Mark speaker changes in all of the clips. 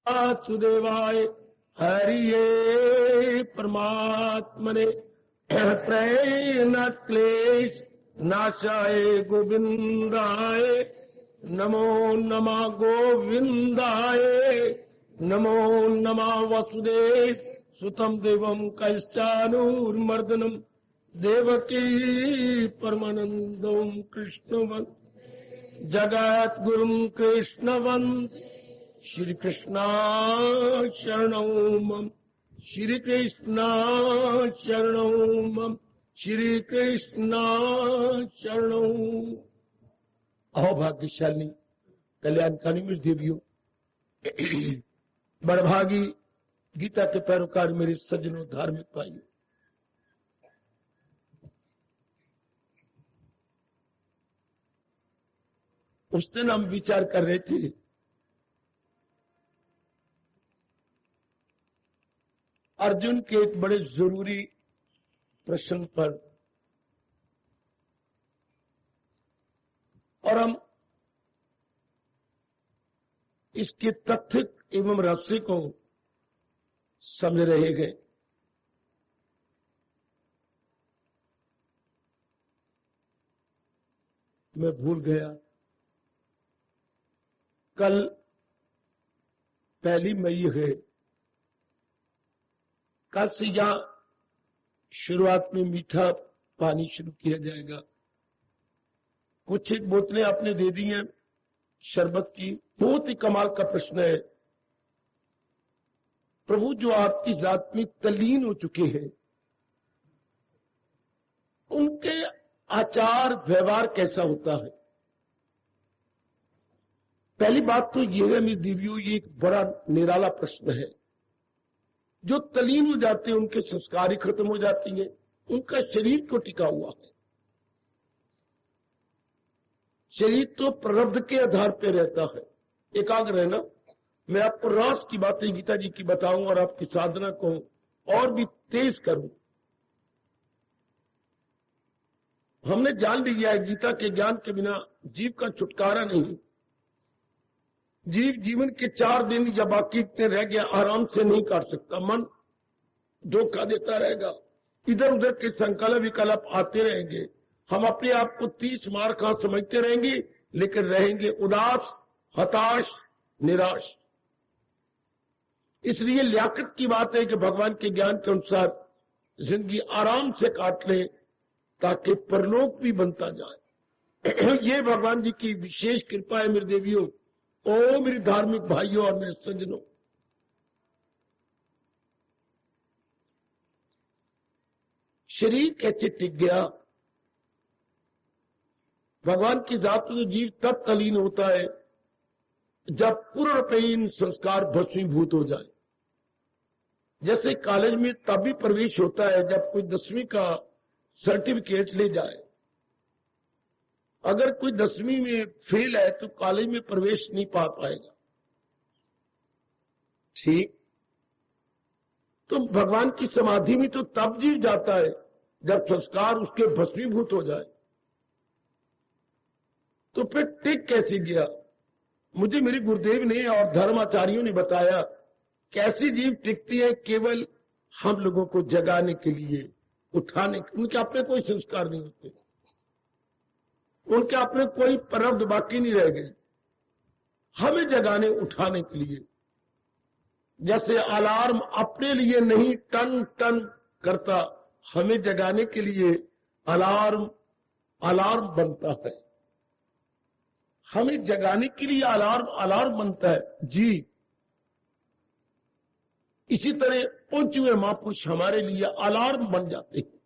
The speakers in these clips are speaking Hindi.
Speaker 1: वासुदेवाय हरिये परमात्मने प्रेरणा क्लेश नाशाय गोविंदाय नमो नमः गोविंदाय नमो नमः वसुदेव सुतम देवम कैश्चानूर्मर्दनम देवकी परमानंदम कृष्णवन् जगत गुरुम कृष्णवन् श्री कृष्णा शरणौ मम श्री कृष्णा शरणौ मम श्री कृष्णा शरणौ। अहो भाग्यशाली कल्याणकारी मेरी देवियों, बड़भागी गीता के पैरोकार मेरे सज्जनों, धार्मिक भाइयों, उस दिन हम विचार कर रहे थे अर्जुन के एक बड़े जरूरी प्रश्न पर, और हम इसके तथ्य एवं रहस्य को समझ रहे गए। मैं भूल गया, कल 1 मई है। कल से यहां शुरुआत में मीठा पानी शुरू किया जाएगा। कुछ एक बोतलें आपने दे दी हैं शरबत की। बहुत ही कमाल का प्रश्न है। प्रभु जो आपकी जात में तल्लीन हो चुके हैं, उनके आचार व्यवहार कैसा होता है? पहली बात तो यह है मेरी देवियों, ये एक बड़ा निराला प्रश्न है। जो तल्लीन हो जाते हैं उनके संस्कार ही खत्म हो जाती हैं, उनका शरीर को टिका हुआ है। शरीर तो प्रारब्ध के आधार पर रहता है। एकाग्र है ना। मैं आपको रास की बातें गीता जी की बताऊं और आपकी साधना को और भी तेज करूं। हमने जान लिया है गीता के ज्ञान के बिना जीव का छुटकारा नहीं। जीव जीवन के 4 दिन या बाकी इतने रह गया आराम से नहीं काट सकता। मन धोखा देता रहेगा, इधर उधर के संकल्प विकल्प आते रहेंगे। हम अपने आप को 30 मार का समझते रहेंगे, लेकिन रहेंगे उदास, हताश, निराश। इसलिए लियाकत की बात है कि भगवान के ज्ञान के अनुसार जिंदगी आराम से काट ले ताकि परलोक भी बनता जाए। ये भगवान जी की विशेष कृपा है मेरे देवियों। ओ मेरे धार्मिक भाइयों और मेरे सज्जनों, शरीर कैसे टिक गया? भगवान की जात में जीव तब तलीन होता है जब पूर्णपेन संस्कार भस्मीभूत हो जाए। जैसे कॉलेज में तभी प्रवेश होता है जब कोई 10वीं का सर्टिफिकेट ले जाए। अगर कोई 10वीं में फेल है तो कॉलेज में प्रवेश नहीं पा पाएगा। ठीक, तो भगवान की समाधि में तो तब जीव जाता है जब संस्कार उसके भस्मीभूत हो जाए। तो फिर टिक कैसे गया? मुझे मेरे गुरुदेव ने और धर्माचार्यों ने बताया कैसी जीव टिकती है। केवल हम लोगों को जगाने के लिए, उठाने, उनके अपने कोई संस्कार नहीं होते, उनके अपने कोई प्रारब्ध बाकी नहीं रह गए। हमें जगाने उठाने के लिए, जैसे अलार्म अपने लिए नहीं टन टन करता, हमें जगाने के लिए अलार्म बनता है। हमें जगाने के लिए अलार्म बनता है जी। इसी तरह पहुंचे हुए महापुरुष हमारे लिए अलार्म बन जाते हैं,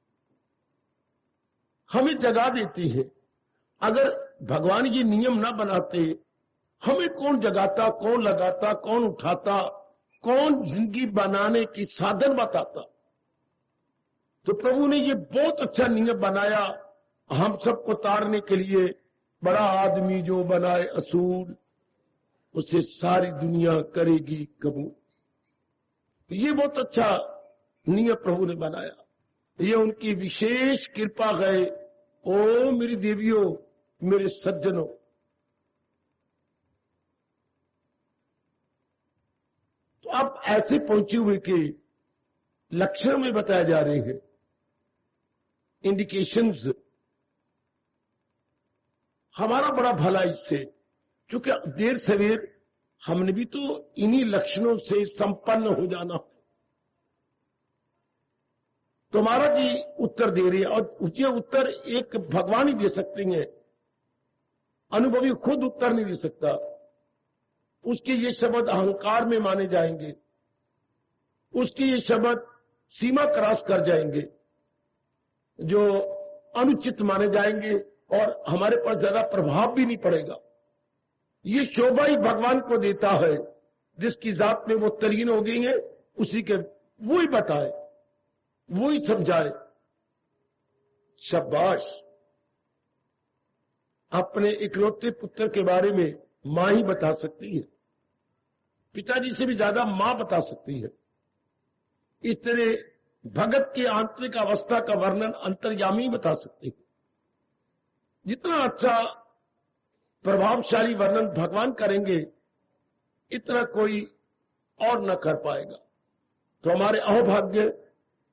Speaker 1: हमें जगा देते हैं। अगर भगवान ये नियम ना बनाते, हमें कौन जगाता, कौन लगाता, कौन उठाता, कौन जिंदगी बनाने की साधन बताता? तो प्रभु ने ये बहुत अच्छा नियम बनाया हम सबको तारने के लिए। बड़ा आदमी जो बनाए असूल, उसे सारी दुनिया करेगी कबूल। ये बहुत अच्छा नियम प्रभु ने बनाया। ये उनकी विशेष कृपा है। ओ मेरी देवियों, मेरे सज्जनों, तो आप ऐसे पहुंचे हुए कि लक्षण में बताए जा रहे हैं, इंडिकेशंस। हमारा बड़ा भला इससे, क्योंकि देर सवेर हमने भी तो इन्हीं लक्षणों से संपन्न हो जाना। तो महाराज जी उत्तर दे रहे हैं, और ये उत्तर एक भगवान ही दे सकते हैं, अनुभवी खुद उत्तर नहीं दे सकता। उसके ये शब्द अहंकार में माने जाएंगे, उसके ये शब्द सीमा क्रॉस कर जाएंगे, जो अनुचित माने जाएंगे, और हमारे पास ज्यादा प्रभाव भी नहीं पड़ेगा। ये शोभा ही भगवान को देता है, जिसकी जात में वो तरीन हो गई है, उसी के वो ही बताए, वो ही समझाए। शाबाश। अपने इकलौते पुत्र के बारे में मां ही बता सकती है, पिताजी से भी ज्यादा मां बता सकती है। इस तरह भगत की आंतरिक अवस्था का वर्णन अंतर्यामी बता सकती है। जितना अच्छा प्रभावशाली वर्णन भगवान करेंगे, इतना कोई और न कर पाएगा। तो हमारे अहोभाग्य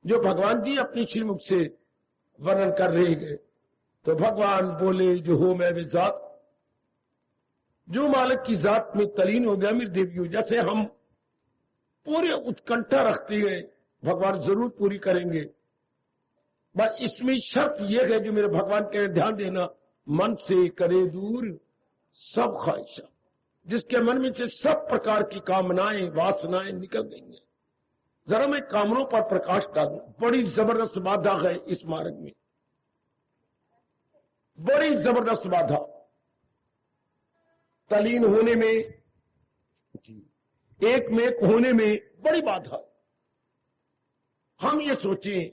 Speaker 1: जो भगवान जी अपनी श्रीमुख से वर्णन कर रहे हैं। तो भगवान बोले, जो हो मैं वे जात, जो मालिक की जात में तलीन हो गया मेरी देवियों। जैसे हम पूरे उत्कंठा रखते हैं, भगवान जरूर पूरी करेंगे, बस इसमें शर्त यह है, जो मेरे भगवान के ध्यान देना, मन से करे दूर सब ख्वाहिशा। जिसके मन में से सब प्रकार की कामनाएं वासनाएं निकल गई हैं। जरा मैं कामनों पर प्रकाश डालूं। बड़ी जबरदस्त बाधा है इस मार्ग में, बड़ी जबरदस्त बाधा। तलीन होने में, एक में होने में बड़ी बाधा। हम ये सोचें,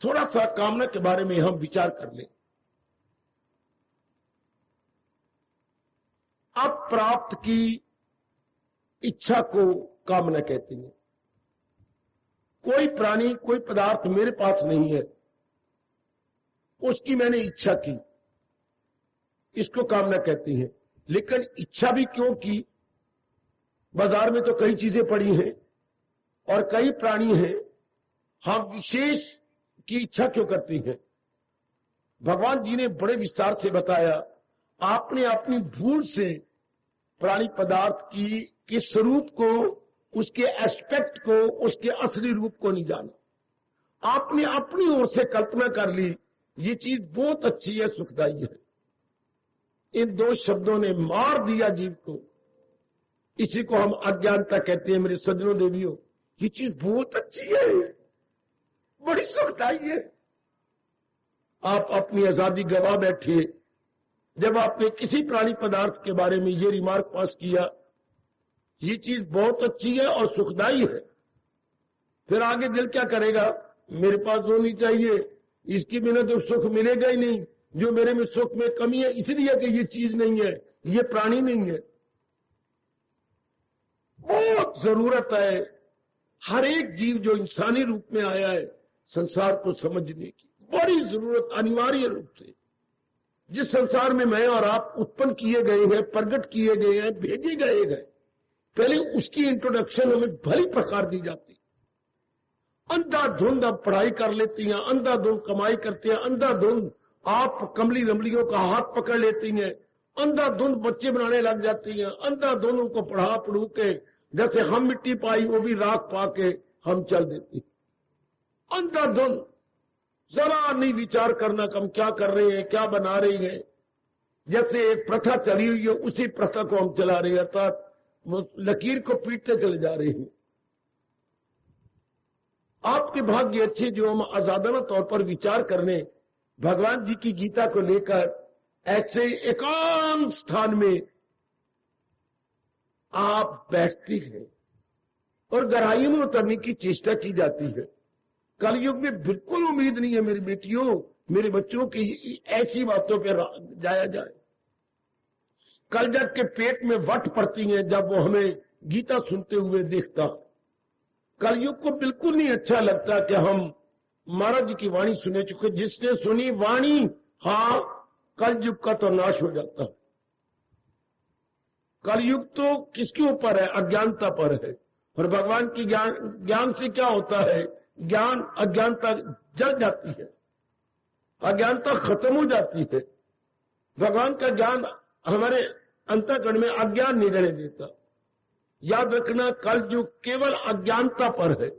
Speaker 1: थोड़ा सा कामना के बारे में हम विचार कर लें। अप्राप्त की इच्छा को कामना कहते हैं। कोई प्राणी, कोई पदार्थ मेरे पास नहीं है, उसकी मैंने इच्छा की, इसको कामना कहती है। लेकिन इच्छा भी क्यों की? बाजार में तो कई चीजें पड़ी हैं और कई प्राणी हैं, हम विशेष की इच्छा क्यों करती हैं? भगवान जी ने बड़े विस्तार से बताया। आपने अपनी भूल से प्राणी पदार्थ की स्वरूप को, उसके एस्पेक्ट को, उसके असली रूप को नहीं जाना। आपने अपनी ओर से कल्पना कर ली, ये चीज बहुत अच्छी है, सुखदायी है। इन दो शब्दों ने मार दिया जीव को। इसी को हम अज्ञानता कहते हैं मेरे सज्जनों देवियों। ये चीज बहुत अच्छी है, बड़ी सुखदायी है। आप अपनी आजादी गवा बैठिए। जब आपने किसी प्राणी पदार्थ के बारे में ये रिमार्क पास किया, ये चीज बहुत अच्छी है और सुखदायी है, फिर आगे दिल क्या करेगा? मेरे पास होनी चाहिए, इसके बिना तो सुख मिलेगा ही नहीं। जो मेरे में सुख में कमी है इसलिए कि ये चीज नहीं है, ये प्राणी नहीं है। बहुत जरूरत है हर एक जीव जो इंसानी रूप में आया है संसार को समझने की, बड़ी जरूरत, अनिवार्य रूप से। जिस संसार में मैं और आप उत्पन्न किए गए हैं, प्रकट किए गए हैं, भेजे गए हैं, पहले उसकी इंट्रोडक्शन हमें भली प्रकार दी जाती। अंधाधुंध अब पढ़ाई कर लेती हैं, अंधाधुंध कमाई करती हैं, अंधाधुंध आप कमली रमलियों का हाथ पकड़ लेती हैं, अंधाधुंध बच्चे बनाने लग जाती हैं, अंधाधुंध उनको पढ़ा पढ़ू के जैसे हम मिट्टी पाई वो भी राख पा के हम चल देती। अंधाधुंध जरा नहीं विचार करना कि हम क्या कर रहे हैं, क्या बना रहे हैं। जैसे एक प्रथा चली हुई है उसी प्रथा को हम चला रहे हैं, अर्थात लकीर को पीटते चले जा रहे हैं। आपके भाग्य अच्छे जो हम आजादाना तौर पर विचार करने भगवान जी की गीता को लेकर ऐसे एकांत स्थान में आप बैठती हैं और गहराइयों में उतरने की चेष्टा की जाती है। कलयुग में बिल्कुल उम्मीद नहीं है मेरी बेटियों, मेरे बच्चों की ऐसी बातों पर जाया जाए। कल जब के पेट में वट पड़ती है जब वो हमें गीता सुनते हुए देखता। कलयुग को बिल्कुल नहीं अच्छा लगता कि हम महाराज जी की वाणी सुने चुके। जिसने सुनी वाणी, हाँ, कलयुग का तो नाश हो जाता। कलयुग तो किसके ऊपर है? अज्ञानता पर है। और भगवान की ज्ञान से क्या होता है? ज्ञान अज्ञानता जल जाती है, अज्ञानता खत्म हो जाती है। भगवान का ज्ञान हमारे अंतःकरण में अज्ञान नहीं रहने देता। याद रखना, कलयुग केवल अज्ञानता पर है।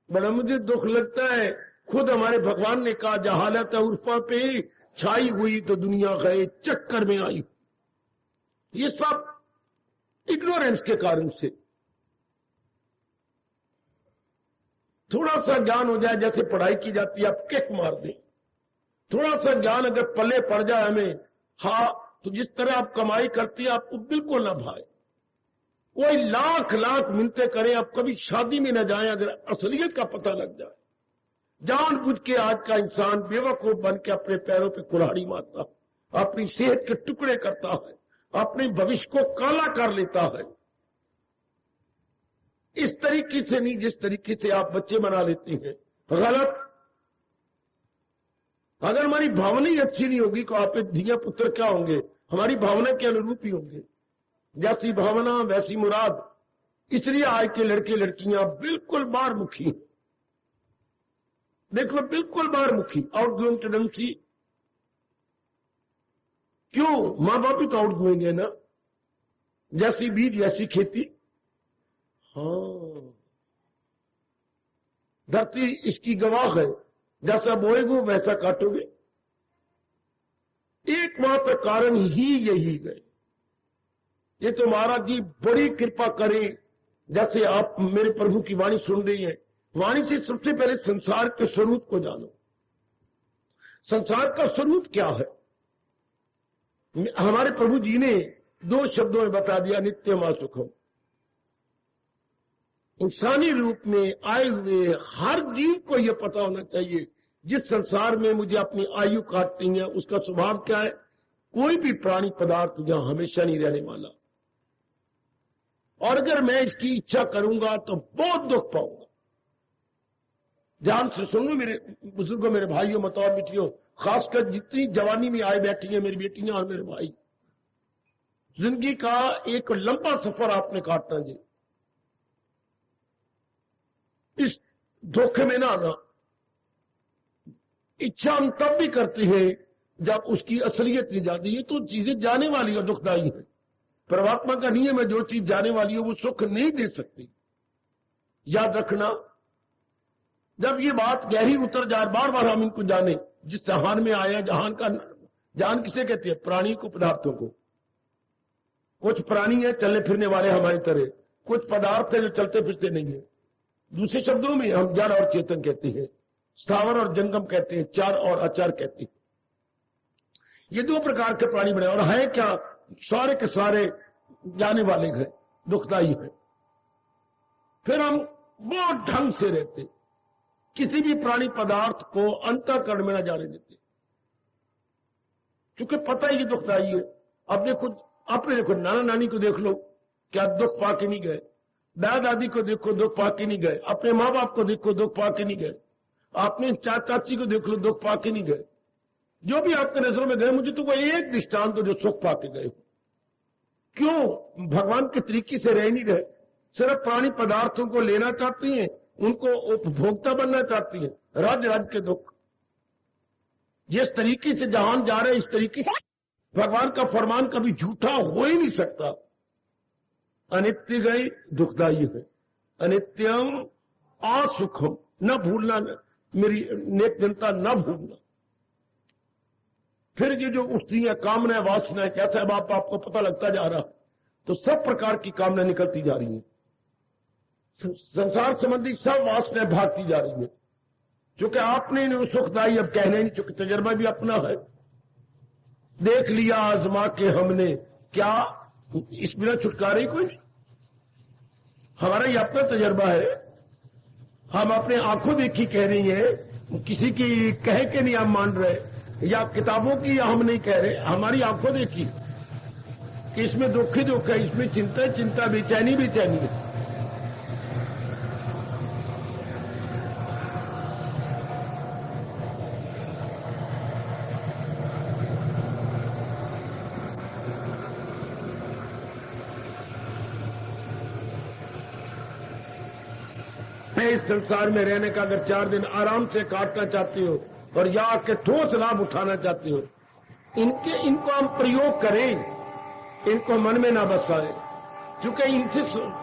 Speaker 1: बड़ा मुझे दुख लगता है, खुद हमारे भगवान ने कहा, जहालत उर्फा पे छाई हुई तो दुनिया गए चक्कर में आई। ये सब इग्नोरेंस के कारण से। थोड़ा सा ज्ञान हो जाए, जैसे पढ़ाई की जाती है, आप किक मार दें। थोड़ा सा ज्ञान अगर पल्ले पड़ जाए हमें, तो जिस तरह आप कमाई करती है आपको बिल्कुल ना भाए। कोई लाख लाख मिन्नतें करें, आप कभी शादी में न जाएं, अगर असलियत का पता लग जाए। जानबूझ के आज का इंसान बेवकूफ बन के अपने पैरों पे कुल्हाड़ी मारता है, अपनी सेहत के टुकड़े करता है, अपने भविष्य को काला कर लेता है। इस तरीके से नहीं जिस तरीके से आप बच्चे बना लेते हैं, गलत। अगर हमारी भावना ही अच्छी नहीं होगी तो आप धिया पुत्र क्या होंगे? हमारी भावना के अनुरूप ही होंगे। जैसी भावना वैसी मुराद। इसलिए आज के लड़के लड़कियां बिल्कुल बाहरमुखी हैं। देख लो, बिल्कुल बाहरमुखी, आउटगोइंग टेंडेंसी। क्यों? मां बाप भी तो आउटगोइंग है ना। जैसी बीज वैसी खेती। हाँ, धरती इसकी गवाह है, जैसा बोएगो वैसा काटोगे। एकमात्र कारण ही यही है। ये तो महाराज जी बड़ी कृपा करें, जैसे आप मेरे प्रभु की वाणी सुन रही हैं। वाणी से सबसे पहले संसार के स्वरूप को जानो। संसार का स्वरूप क्या है? हमारे प्रभु जी ने 2 शब्दों में बता दिया, नित्यम असुखम। इंसानी रूप में आए हुए हर जीव को यह पता होना चाहिए, जिस संसार में मुझे अपनी आयु काटनी है उसका स्वभाव क्या है। कोई भी प्राणी पदार्थ यहां हमेशा नहीं रहने वाला, और अगर मैं इसकी इच्छा करूंगा तो बहुत दुख पाऊंगा। ध्यान से सुनो मेरे बुजुर्गों, मेरे भाइयों, मतौर बेटियों, खासकर जितनी जवानी में आए बैठी हैं मेरी बेटियां और मेरे भाई। जिंदगी का एक लंबा सफर आपने काटना जी। इस धोखे में ना आना। इच्छा हम तब भी करते हैं जब उसकी असलियत नहीं जाती है, तो चीजें जाने वाली और दुखदायी है। परमात्मा का नियम है, जो चीज जाने वाली है वो सुख नहीं दे सकती। याद रखना, जब ये बात गहरी उतर जाए, बार बार हम इनको जाने। जिस जहान में आया, जहान का जहान किसे कहते हैं? प्राणी को, पदार्थों को। कुछ प्राणी है चलने फिरने वाले हमारी तरह, कुछ पदार्थ है जो चलते फिरते नहीं है। दूसरे शब्दों में हम जड़ और चेतन कहते हैं, स्थावर और जंगम कहते हैं, चार और अचार कहते हैं। ये 2 प्रकार के प्राणी बने, और है क्या? सारे के सारे जाने वाले हैं, दुखदायी है। फिर हम बहुत ढंग से रहते, किसी भी प्राणी पदार्थ को अंतःकरण में न जाने देते, क्योंकि पता ही दुखदायी है। अब देखो, आपने देखो, नाना नानी को देख लो, क्या दुख पाके नहीं गए? दादा दादी को देखो, दुख पाके नहीं गए। अपने माँ बाप को देखो, दुख पाके नहीं गए। आपने चाची को देख लो, दुख पाके नहीं गए। जो भी आपके नजरों में गए, मुझे तो कोई एक दृष्टांत तो जो सुख पाके गए। क्यों? भगवान के तरीके से रह नहीं रहे, सिर्फ प्राणी पदार्थों को लेना चाहती हैं, उनको उपभोक्ता बनना चाहती हैं। राज्य राज्य के दुख। जिस तरीके से जहान जा रहे, इस तरीके से भगवान का फरमान कभी झूठा हो ही नहीं सकता। अनित्य गई, दुखदायी है। अनित्यम असुखम, न भूलना, मेरी नेक जनता न भूलना। फिर ये जो उठती है कामना वासना, कैसा है बाप, आपको पता लगता जा रहा, तो सब प्रकार की कामना निकलती जा रही है। संसार संबंधी सब वासनाएं भागती जा रही है, क्योंकि आपने इन्हें सुखदायी अब कहने नहीं, चूंकि तजर्बा भी अपना है। देख लिया आजमा के हमने, क्या इस बिना छुटकारे कोई नहीं। हमारा ये अपना तजर्बा है। हम अपने आंखों देखी कह रही है, किसी की कह के नहीं हम मान रहे, या किताबों की या हम नहीं कह रहे, हमारी आंखों देखी कि इसमें दुख ही दुख है, इसमें चिंता ही चिंता, बेचैनी बेचैनी है। इस संसार में रहने का अगर 4 दिन आराम से काटना चाहते हो और यहाँ के ठोस लाभ उठाना चाहते हो, इनको हम प्रयोग करें, इनको मन में ना बसाए, क्योंकि इनसे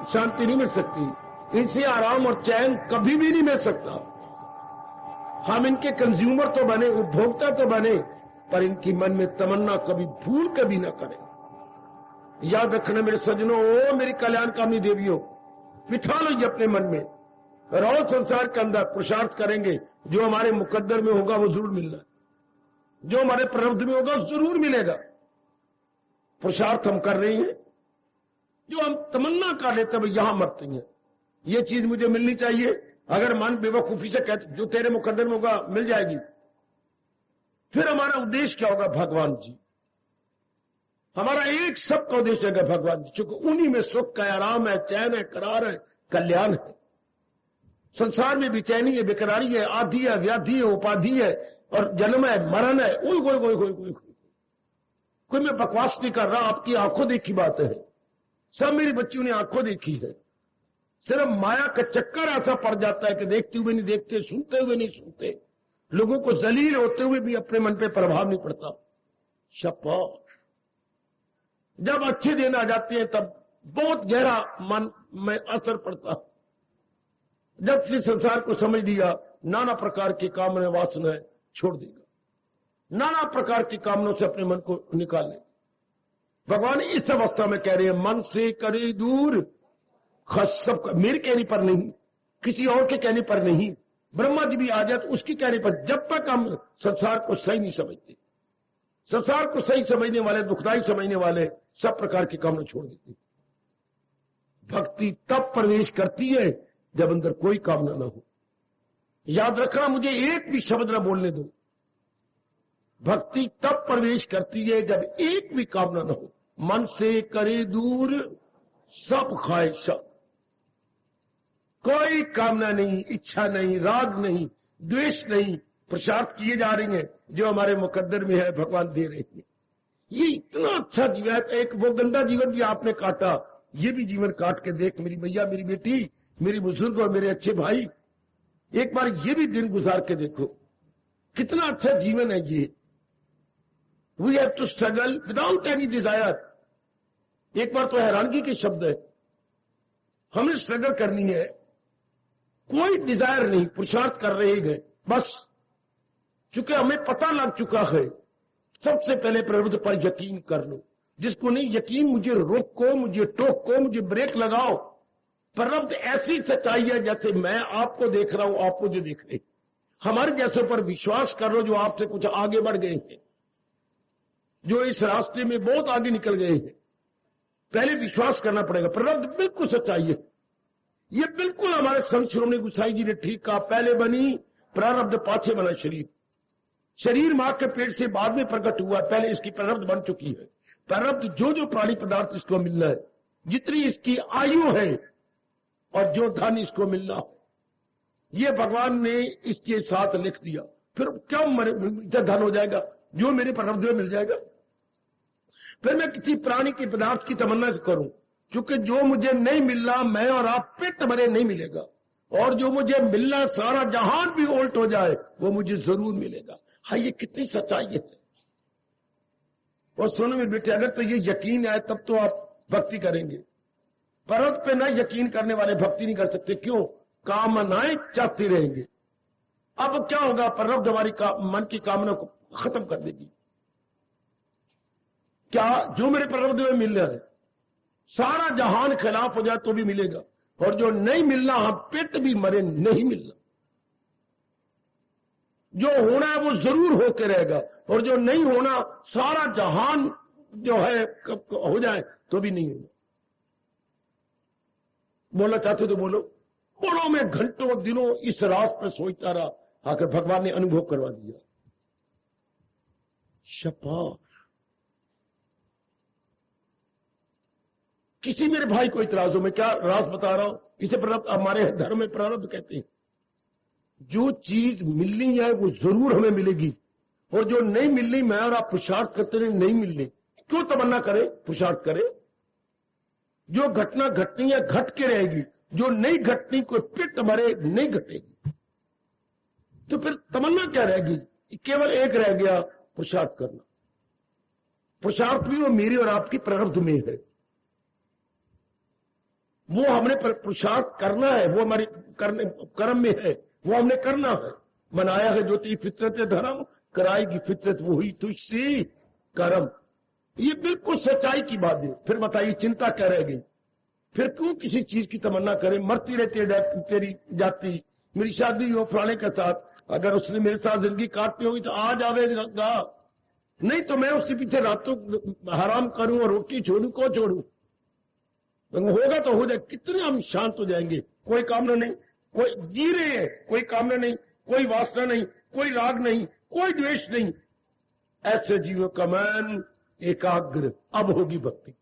Speaker 1: शांति नहीं मिल सकती, इनसे आराम और चैन कभी भी नहीं मिल सकता। हम इनके कंज्यूमर तो बने, उपभोक्ता तो बने, पर इनकी मन में तमन्ना कभी भूल कभी ना करें। याद रखना मेरे सज्जनों, ओ मेरी कल्याणकामी देवियों, बिठा लो ये अपने मन में, और संसार के अंदर पुरुषार्थ करेंगे, जो हमारे मुकद्दर में होगा वो जरूर मिलना है, जो हमारे प्रारब्ध में होगा जरूर मिलेगा। पुरुषार्थ हम कर रहे हैं, जो हम तमन्ना कर लेते हैं यहां मरते हैं, ये चीज मुझे मिलनी चाहिए। अगर मन बेवकूफी से कहते जो तेरे मुकद्दर में होगा मिल जाएगी, फिर हमारा उद्देश्य क्या होगा? भगवान जी। हमारा एक सबका उद्देश्य है भगवान जी, क्योंकि उन्हीं में सुख है, आराम है, चैन है, करार है, कल्याण है। संसार में बेचैनी है, बेकरारी है, आदि है, व्याधि है, उपाधि है, और जन्म है, मरण है। कोई मैं बकवास नहीं कर रहा, आपकी आंखों देखी बात है, सब मेरी बच्चियों ने आंखों देखी है। सिर्फ माया का चक्कर ऐसा पड़ जाता है कि देखते हुए नहीं देखते, सुनते हुए नहीं सुनते, लोगों को जलील होते हुए भी अपने मन पे प्रभाव नहीं पड़ता। शाबाश, जब अच्छे दिन आ जाते हैं तब बहुत गहरा मन में असर पड़ता। जब से संसार को समझ लिया, नाना प्रकार की कामना वासनाएं छोड़ देगा, नाना प्रकार की कामनों से अपने मन को निकाल ले। भगवान इस अवस्था में कह रहे हैं, मन से करे दूर, सब मेरे कहने पर नहीं, किसी और के कहने पर नहीं, ब्रह्मा जी भी आ जाए तो उसके कहने पर। जब तक हम संसार को सही नहीं समझते, संसार को सही समझने वाले, दुखदाई समझने वाले, सब प्रकार की कामना छोड़ देते। भक्ति तब प्रवेश करती है जब अंदर कोई कामना न हो। याद रखना, मुझे एक भी शब्द न बोलने दो। भक्ति तब प्रवेश करती है जब एक भी कामना न हो। मन से करे दूर सब ख्वाहिशां, कोई कामना नहीं, इच्छा नहीं, राग नहीं, द्वेष नहीं, पुरुषार्थ किए जा रही हैं, जो हमारे मुकद्दर में है भगवान दे रहे हैं। ये इतना अच्छा जीवन है। एक वो गंदा जीवन भी आपने काटा, ये भी जीवन काट के देख मेरी भैया, मेरी बेटी, मेरी बुजुर्ग और मेरे अच्छे भाई, एक बार ये भी दिन गुजार के देखो, कितना अच्छा जीवन है ये। We have to struggle without any desire. एक बार तो हैरानगी के शब्द है, हमें स्ट्रगल करनी है, कोई डिजायर नहीं, पुरुषार्थ कर रहे गए बस। चूंकि हमें पता लग चुका है, सबसे पहले प्रवृत्ति पर यकीन कर लो। जिसको नहीं यकीन, मुझे रोको, मुझे टोको, मुझे ब्रेक लगाओ। प्रवृत्ति ऐसी सच्चाई है जैसे मैं आपको देख रहा हूं, आप मुझे देख रहे। हमारे जैसों पर विश्वास कर लो जो आपसे कुछ आगे बढ़ गए हैं, जो इस रास्ते में बहुत आगे निकल गए हैं। पहले विश्वास करना पड़ेगा, प्रवृत्ति बिल्कुल सच्चाई है। ये बिल्कुल हमारे संत श्रोमणी गोसाई जी ने ठीक कहा, पहले बनी प्रारब्ध पाछे बना शरीर। शरीर मां के पेट से बाद में प्रकट हुआ, पहले इसकी प्रारब्ध बन चुकी है। प्रारब्ध जो जो प्राणी पदार्थ इसको मिलना है, जितनी इसकी आयु है और जो धन इसको मिलना हो, ये भगवान ने इसके साथ लिख दिया। फिर क्या धन हो जाएगा? जो मेरे प्रारब्ध में मिल जाएगा। फिर मैं किसी प्राणी के पदार्थ की तमन्ना करूं, क्योंकि जो मुझे नहीं मिलना, मैं और आप पेट भरे नहीं मिलेगा, और जो मुझे मिलना सारा जहान भी उल्ट हो जाए वो मुझे जरूर मिलेगा। हाँ, ये कितनी सच्चाई है। और सुनो मेरे बेटे, अगर तो ये यकीन आए तब तो आप भक्ति करेंगे। परत पे ना यकीन करने वाले भक्ति नहीं कर सकते। क्यों? कामनाएं चाहते रहेंगे। अब क्या होगा? परत हमारी मन की कामना को खत्म कर देगी। क्या जो मेरे प्रारब्ध में मिल रहा है, सारा जहान खिलाफ हो जाए तो भी मिलेगा, और जो नहीं मिलना, हम पेट भी मरे नहीं मिलना। जो होना है वो जरूर होके रहेगा, और जो नहीं होना, सारा जहान जो है हो जाए तो भी नहीं होगा। बोलना चाहते तो बोलो। बोलो, मैं घंटों दिनों इस रात पे सोचता रहा, आकर भगवान ने अनुभव करवा दिया। शाबाश। किसी मेरे भाई को इतराज हो, मैं क्या राज बता रहा हूं, इसे प्रारब्ध, हमारे धर्म में प्रारब्ध कहते हैं। जो चीज मिलनी है वो जरूर हमें मिलेगी, और जो नहीं मिलनी, मैं और आप पुरुषार्थ करते रहे नहीं मिलनी। क्यों तमन्ना करें? पुरुषार्थ करें। जो घटना घटनी है घट के रहेगी, जो नहीं घटनी, कोई पिट मरे नहीं घटेगी। तो फिर तमन्ना क्या रहेगी? केवल एक रह गया, पुरुषार्थ करना। पुरुषार्थ भी वो मेरी और आपकी प्रारब्ध में है, वो हमने पुरुषार्थ करना है, वो हमारी कर्म में है, वो हमने करना है। बनाया है जो तेरी फितरत धर्म, कराएगी फितरत वही तुझसे कर्म। ये बिल्कुल सच्चाई की बात है। फिर बताइए चिंता क्या रह गई? फिर क्यों किसी चीज की तमन्ना करें? मरती रहती तेरी जाती, मेरी शादी हो फलाने के साथ, अगर उसने मेरे साथ जिंदगी काटनी होगी तो आज आवेगा, नहीं तो मैं उसके पीछे रातों हराम करूं और रोटी छोड़ू, को छोड़ू? होगा तो हो जाए। कितने हम शांत हो जाएंगे। कोई कामना नहीं, कोई जी रहे हैं, कोई कामना नहीं, कोई वासना नहीं, कोई राग नहीं, कोई द्वेष नहीं। ऐसे जीवों का मन एकाग्र। अब होगी भक्ति।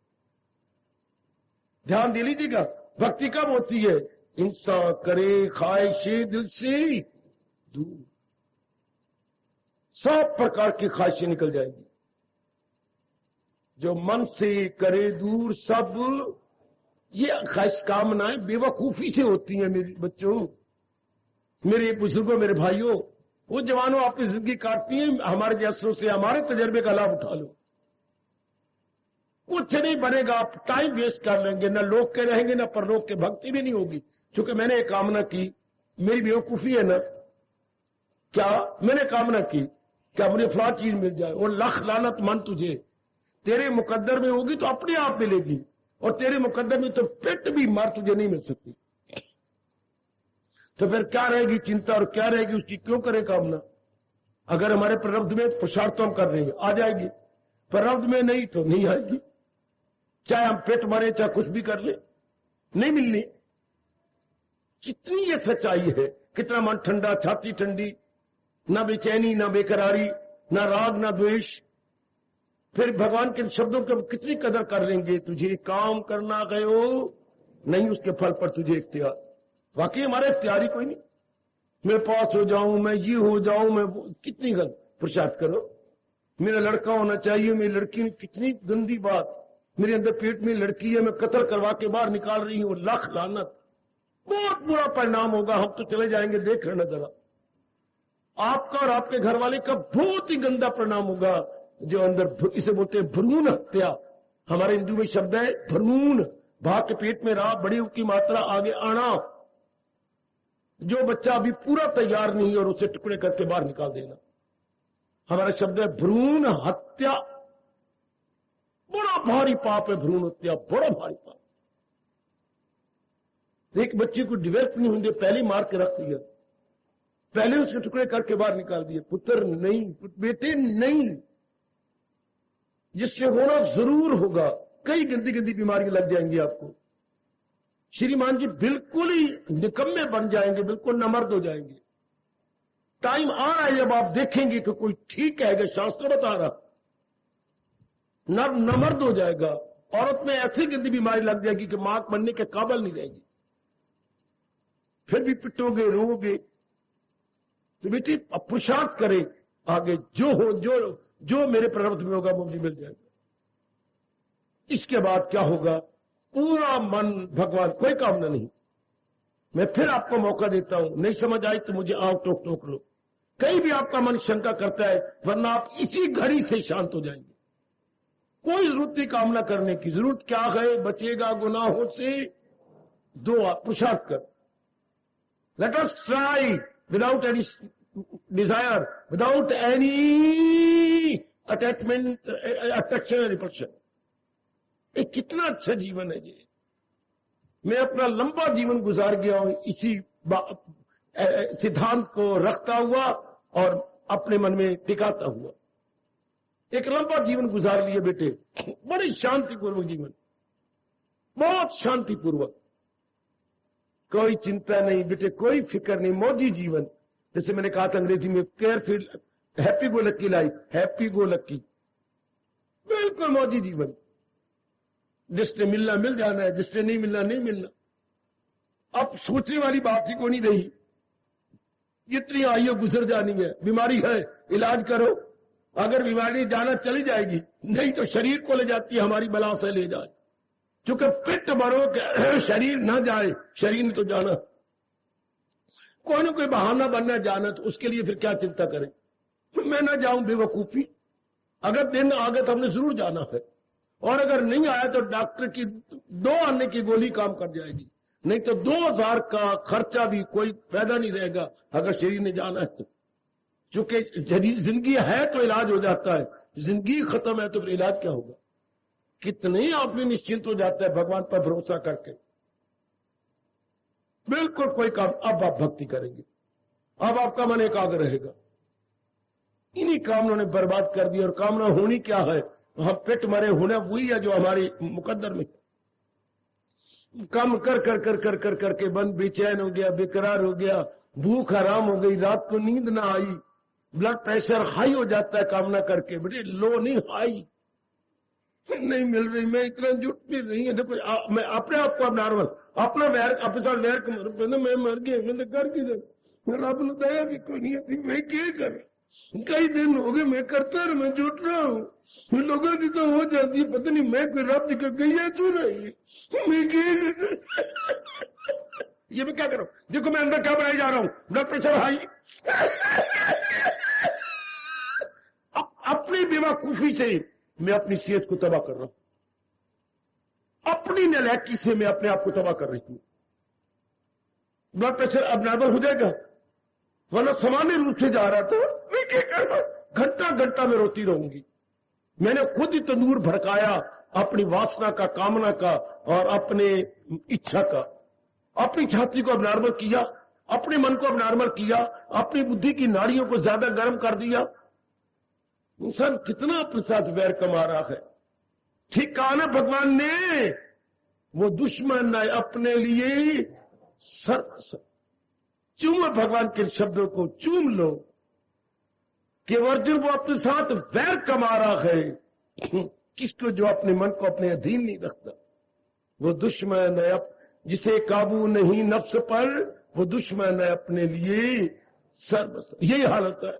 Speaker 1: ध्यान दे लीजिएगा, भक्ति कब होती है? इंसान करे ख्वाहिशें दिल से दूर, सब प्रकार की ख्वाहिशें निकल जाएंगी। जो मन से करे दूर सब, ये ख्वाहिश कामनाएं बेवकूफी से होती हैं मेरे बच्चों, मेरे बुजुर्गों, मेरे भाइयों। वो जवानों आपकी जिंदगी काटती हैं, हमारे जैसों से हमारे तजर्बे का लाभ उठा लो। कुछ नहीं बनेगा, आप टाइम वेस्ट कर लेंगे, न लोग के रहेंगे न परलोक के, भक्ति भी नहीं होगी। क्योंकि मैंने एक कामना की, मेरी बेवकूफी है ना, क्या मैंने कामना की क्या मुझे फला चीज मिल जाए, और लख लानत मन तुझे, तेरे मुकद्दर में होगी तो अपने आप मिलेगी, और तेरे मुकद्दर में तो पेट भी मार तुझे नहीं मिल सकती। तो फिर क्या रहेगी चिंता और क्या रहेगी उसकी? क्यों करें कामना? अगर हमारे प्रारब्ध में पुरुषार्थ हम कर रहे हैं, आ जाएगी। प्रारब्ध में नहीं तो नहीं आएगी। चाहे हम पेट मारे, चाहे कुछ भी कर ले, नहीं मिलनी। कितनी ये सच्चाई है। कितना मन ठंडा, छाती ठंडी, ना बेचैनी, ना बेकरारी, ना राग, ना द्वेष। फिर भगवान के शब्दों की कितनी कदर कर लेंगे? तुझे काम करना गयो नहीं, उसके फल पर तुझे इख्तियार। वाकई हमारा इख्तियार ही कोई नहीं। मैं पास हो जाऊं, मैं ये हो जाऊं, मैं कितनी गलत पुरुषार्थ करो। मेरा लड़का होना चाहिए, मेरी लड़की, कितनी गंदी बात। मेरे अंदर पेट में लड़की है, मैं कत्ल करवा के बाहर निकाल रही हूं, लाख लानत। बहुत बुरा परिणाम होगा। हम तो चले जाएंगे, देख लेना जरा। आपका और आपके घर वाले का बहुत ही गंदा परिणाम होगा। जो अंदर, इसे बोलते हैं भ्रूण हत्या। हमारे हिंदू में शब्द है भ्रूण, भाग के पेट में रहा, बड़ी की मात्रा आगे आना। जो बच्चा अभी पूरा तैयार नहीं और उसे टुकड़े करके बाहर निकाल देना, हमारा शब्द है भ्रूण हत्या। बड़ा भारी पाप है भ्रूण हत्या, बड़ा भारी पाप। एक बच्चे को डेवलप नहीं होंगे, पहले मार के रख दिया, पहले उसके टुकड़े करके बाहर निकाल दिए। पुत्र नहीं, बेटे नहीं, जिससे होना जरूर होगा। कई गंदी गंदी बीमारियां लग जाएंगी आपको। श्रीमान जी बिल्कुल ही निकम्मे बन जाएंगे, बिल्कुल नमर्द हो जाएंगे। टाइम आ रहा है जब आप देखेंगे कि कोई ठीक है, शास्त्र बता रहा, नमर्द हो जाएगा। औरत में ऐसी गंदी बीमारी लग जाएगी कि मां बनने के काबिल नहीं रहेगी। फिर भी पिटोगे, रोओगे। तो बेटी पुरुषार्थ करे, आगे जो हो, जो मेरे प्रारब्ध में होगा वो मुझे मिल जाएगा। इसके बाद क्या होगा? पूरा मन भगवान, कोई कामना नहीं। मैं फिर आपको मौका देता हूं, नहीं समझ आई तो मुझे आओ टोक लो। कहीं भी आपका मन शंका करता है, वरना आप इसी घड़ी से शांत हो जाएंगे। कोई जरूरत नहीं कामना करने की। जरूरत क्या है? बचेगा गुनाहों से, दो पुरुषार्थ कर। Let us try without any desire, without any attachment, attraction, repulsion. ये कितना अच्छा जीवन है ये। मैं अपना लंबा जीवन गुजार गया हूं इसी सिद्धांत को रखता हुआ और अपने मन में टिकाता हुआ। एक लंबा जीवन गुजार लिए बेटे, बड़ी शांतिपूर्वक जीवन, बहुत शांतिपूर्वक। कोई चिंता नहीं बेटे, कोई फिक्र नहीं, मौजी जीवन। जैसे मैंने कहा था अंग्रेजी में, केयरफुल, हैप्पी गो लक्की लाइफ, हैप्पी गो लक्की, बिल्कुल मौजी जीवन। जिसने मिलना मिल जाना है, जिसने नहीं मिलना नहीं मिलना। अब सोचने वाली बात ही को नहीं रही। जितनी आयु गुजर जानी है, बीमारी है, इलाज करो। अगर बीमारी जाना चली जाएगी, नहीं तो शरीर को ले जाती है, हमारी बला से ले जाए। चूंकि पिट मरो कि शरीर ना जाए, शरीर ने तो जाना, कोई ना कोई बहाना बनना जाना, तो उसके लिए फिर क्या चिंता करें। मैं ना जाऊं बेवकूफी, अगर दिन आ गए तो हमने जरूर जाना है, और अगर नहीं आया तो डॉक्टर की 2 आने की गोली काम कर जाएगी, नहीं तो 2000 का खर्चा भी कोई फायदा नहीं रहेगा अगर शरीर ने जाना है तो। चूंकि जिंदगी है तो इलाज हो जाता है, जिंदगी खत्म है तो फिर इलाज क्या होगा। कितने आदमी निश्चिंत हो जाता है भगवान पर भरोसा करके, बिल्कुल कोई काम। अब आप भक्ति करेंगे, अब आपका मन एकाग्र रहेगा। इन्हीं कामनों ने बर्बाद कर दी, और कामना होनी क्या है, हम पेट मरे होने वही है जो हमारी मुकद्दर में। काम कर कर कर कर कर करके मन बेचैन हो गया, बेकरार हो गया, भूख हराम हो गई, रात को नींद ना आई, ब्लड प्रेशर हाई हो जाता है कामना करके, बेटे लो नहीं हाई नहीं मिल रही, मैं इतना जुट भी नहीं है। देखो मैं अपने आप को नॉर्मल, अपना वैर अपने साथ वैर मैं मर गया, मैंने कर किधर, रब ने दया भी कोई नहीं थी, मैं क्या कर, कई दिन हो गए मैं करता रहा, मैं जुट रहा हूँ, लोगों की तो हो जाती है, पता नहीं मैं कोई रब दिखा गई है तो नहीं, मैं क्या ये मैं क्या करूं। देखो मैं अंदर क्या बनाई जा रहा हूं, ब्लड प्रेशर हाई। अपनी बेवकूफी से मैं अपनी सेहत को तबाह कर रहा हूं, अपनी नालायकी से मैं अपने आप को तबाह कर रही हूं। ब्लड प्रेशर अब नॉर्मल हो जाएगा, वरना सामान्य रूप से जा रहा था, मैं क्या कर रहा हूं, घंटा घंटा में रोती रहूंगी। मैंने खुद ही तंदूर भड़काया अपनी वासना का, कामना का और अपने इच्छा का। अपनी छाती को अब नॉर्मल किया, अपने मन को अब नॉर्मल किया, अपनी बुद्धि की नाड़ियों को ज्यादा गर्म कर दिया। इंसान कितना अपने साथ वैर कमा रहा है। ठीक कहा ना भगवान ने, वो दुश्मन है अपने लिए सर्व। चूम भगवान के शब्दों को, चूम लो कि अर्जुन वो अपने साथ वैर कमा रहा है। किसको, जो अपने मन को अपने अधीन नहीं रखता, वो दुश्मन है। जिसे काबू नहीं नफ्स पर, वो दुश्मन है अपने लिए सर्व। यही हालत है,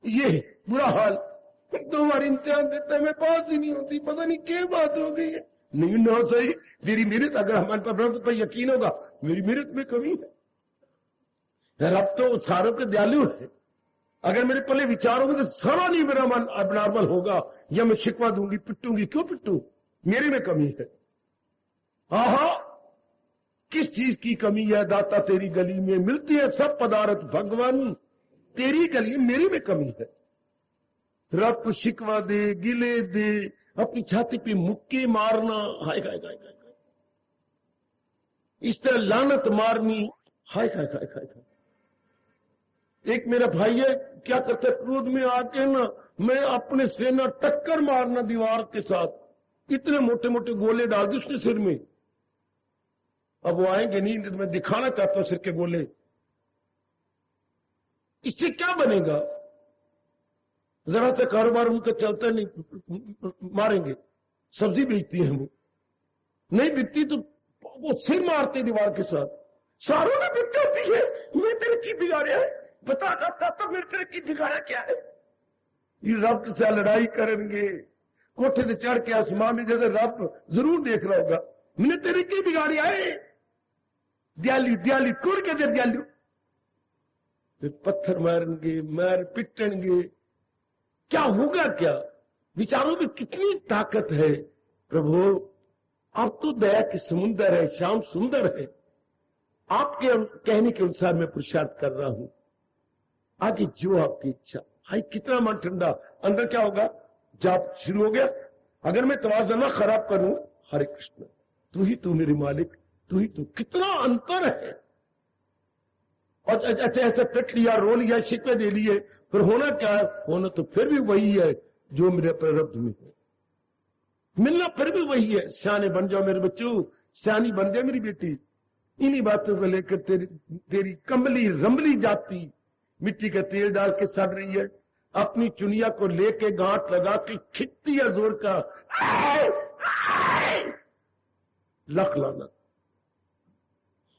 Speaker 1: ये बुरा हाल। 2 बार इम्तिहान देता है, मैं पास ही नहीं होती, पता नहीं क्या बात हो गई है। नहीं ना सही, मेरी मेहनत, अगर हमारे पर तो यकीन होगा मेरी मेहनत में कमी है। रब तो सारों के दयालु है, अगर मेरे पहले विचार होंगे तो सारा नहीं मेरा मन अबनॉर्मल होगा, या मैं शिकवा दूंगी, पिटूंगी। क्यों पिटू, मेरे में कमी है। आहा, किस चीज की कमी है दाता, तेरी गली में मिलती है सब पदार्थ भगवान, तेरी गली मेरी में कमी है। रब को शिकवा दे, गिले दे, अपनी छाती पे मुक्के मारना, हाय हाय हाय हाय, इस तरह लानत मारनी, हाय हाय हाय हाय। एक मेरा भाई है, क्या करता है, क्रोध में आके ना मैं अपने से ना टक्कर मारना दीवार के साथ, इतने मोटे मोटे गोले डाल दी उसने सिर में। अब वो आएंगे नहीं, मैं दिखाना चाहता हूं सिर के गोले। इससे क्या बनेगा, जरा सा कारोबार उनका चलता नहीं, मारेंगे। सब्जी बेचती है वो, नहीं बिकती तो वो सिर मारते दीवार के साथ। सारों ने बिक जाती है, मैं तेरे की बिगाड़िया है, बता सकता तो मेरे तेरे की बिगाड़ा क्या है। ये रब से लड़ाई करेंगे, कोठे से चढ़ के आसमान में, जैसे रब जरूर देख रहा होगा, मैंने तेरे की बिगाड़ी आए, दयालु दयालु कुड़ के दे दयालु। पत्थर मारेंगे, मार पिटेंगे, क्या होगा क्या। विचारों में कितनी ताकत है। प्रभु आप तो दया के समुंदर है, श्याम सुंदर है, आपके कहने के अनुसार मैं पुरुषार्थ कर रहा हूं, आगे जो आपकी इच्छा। हाय कितना मन ठंडा, अंदर क्या होगा, जाप शुरू हो गया। अगर मैं तवाज़ुन ना खराब करूं, हरे कृष्ण, तू ही तू मेरे मालिक, तू ही तू, कितना अंतर है। और अच्छा ऐसा पिट लिया, रो लिया, शिकवे दे लिए, फिर होना क्या है, होना तो फिर भी वही है जो मेरे प्रारब्ध में है, मिलना फिर भी वही है। सियाने बन जाओ मेरे बच्चों, सियानी बन जाए मेरी बेटी। इन्हीं बातों को लेकर तेरी कंबली रंबली जाती मिट्टी का तेल डाल के सड़ रही है, अपनी चुनिया को लेके गांठ लगा के खिंचती है जोर का, लख लाना।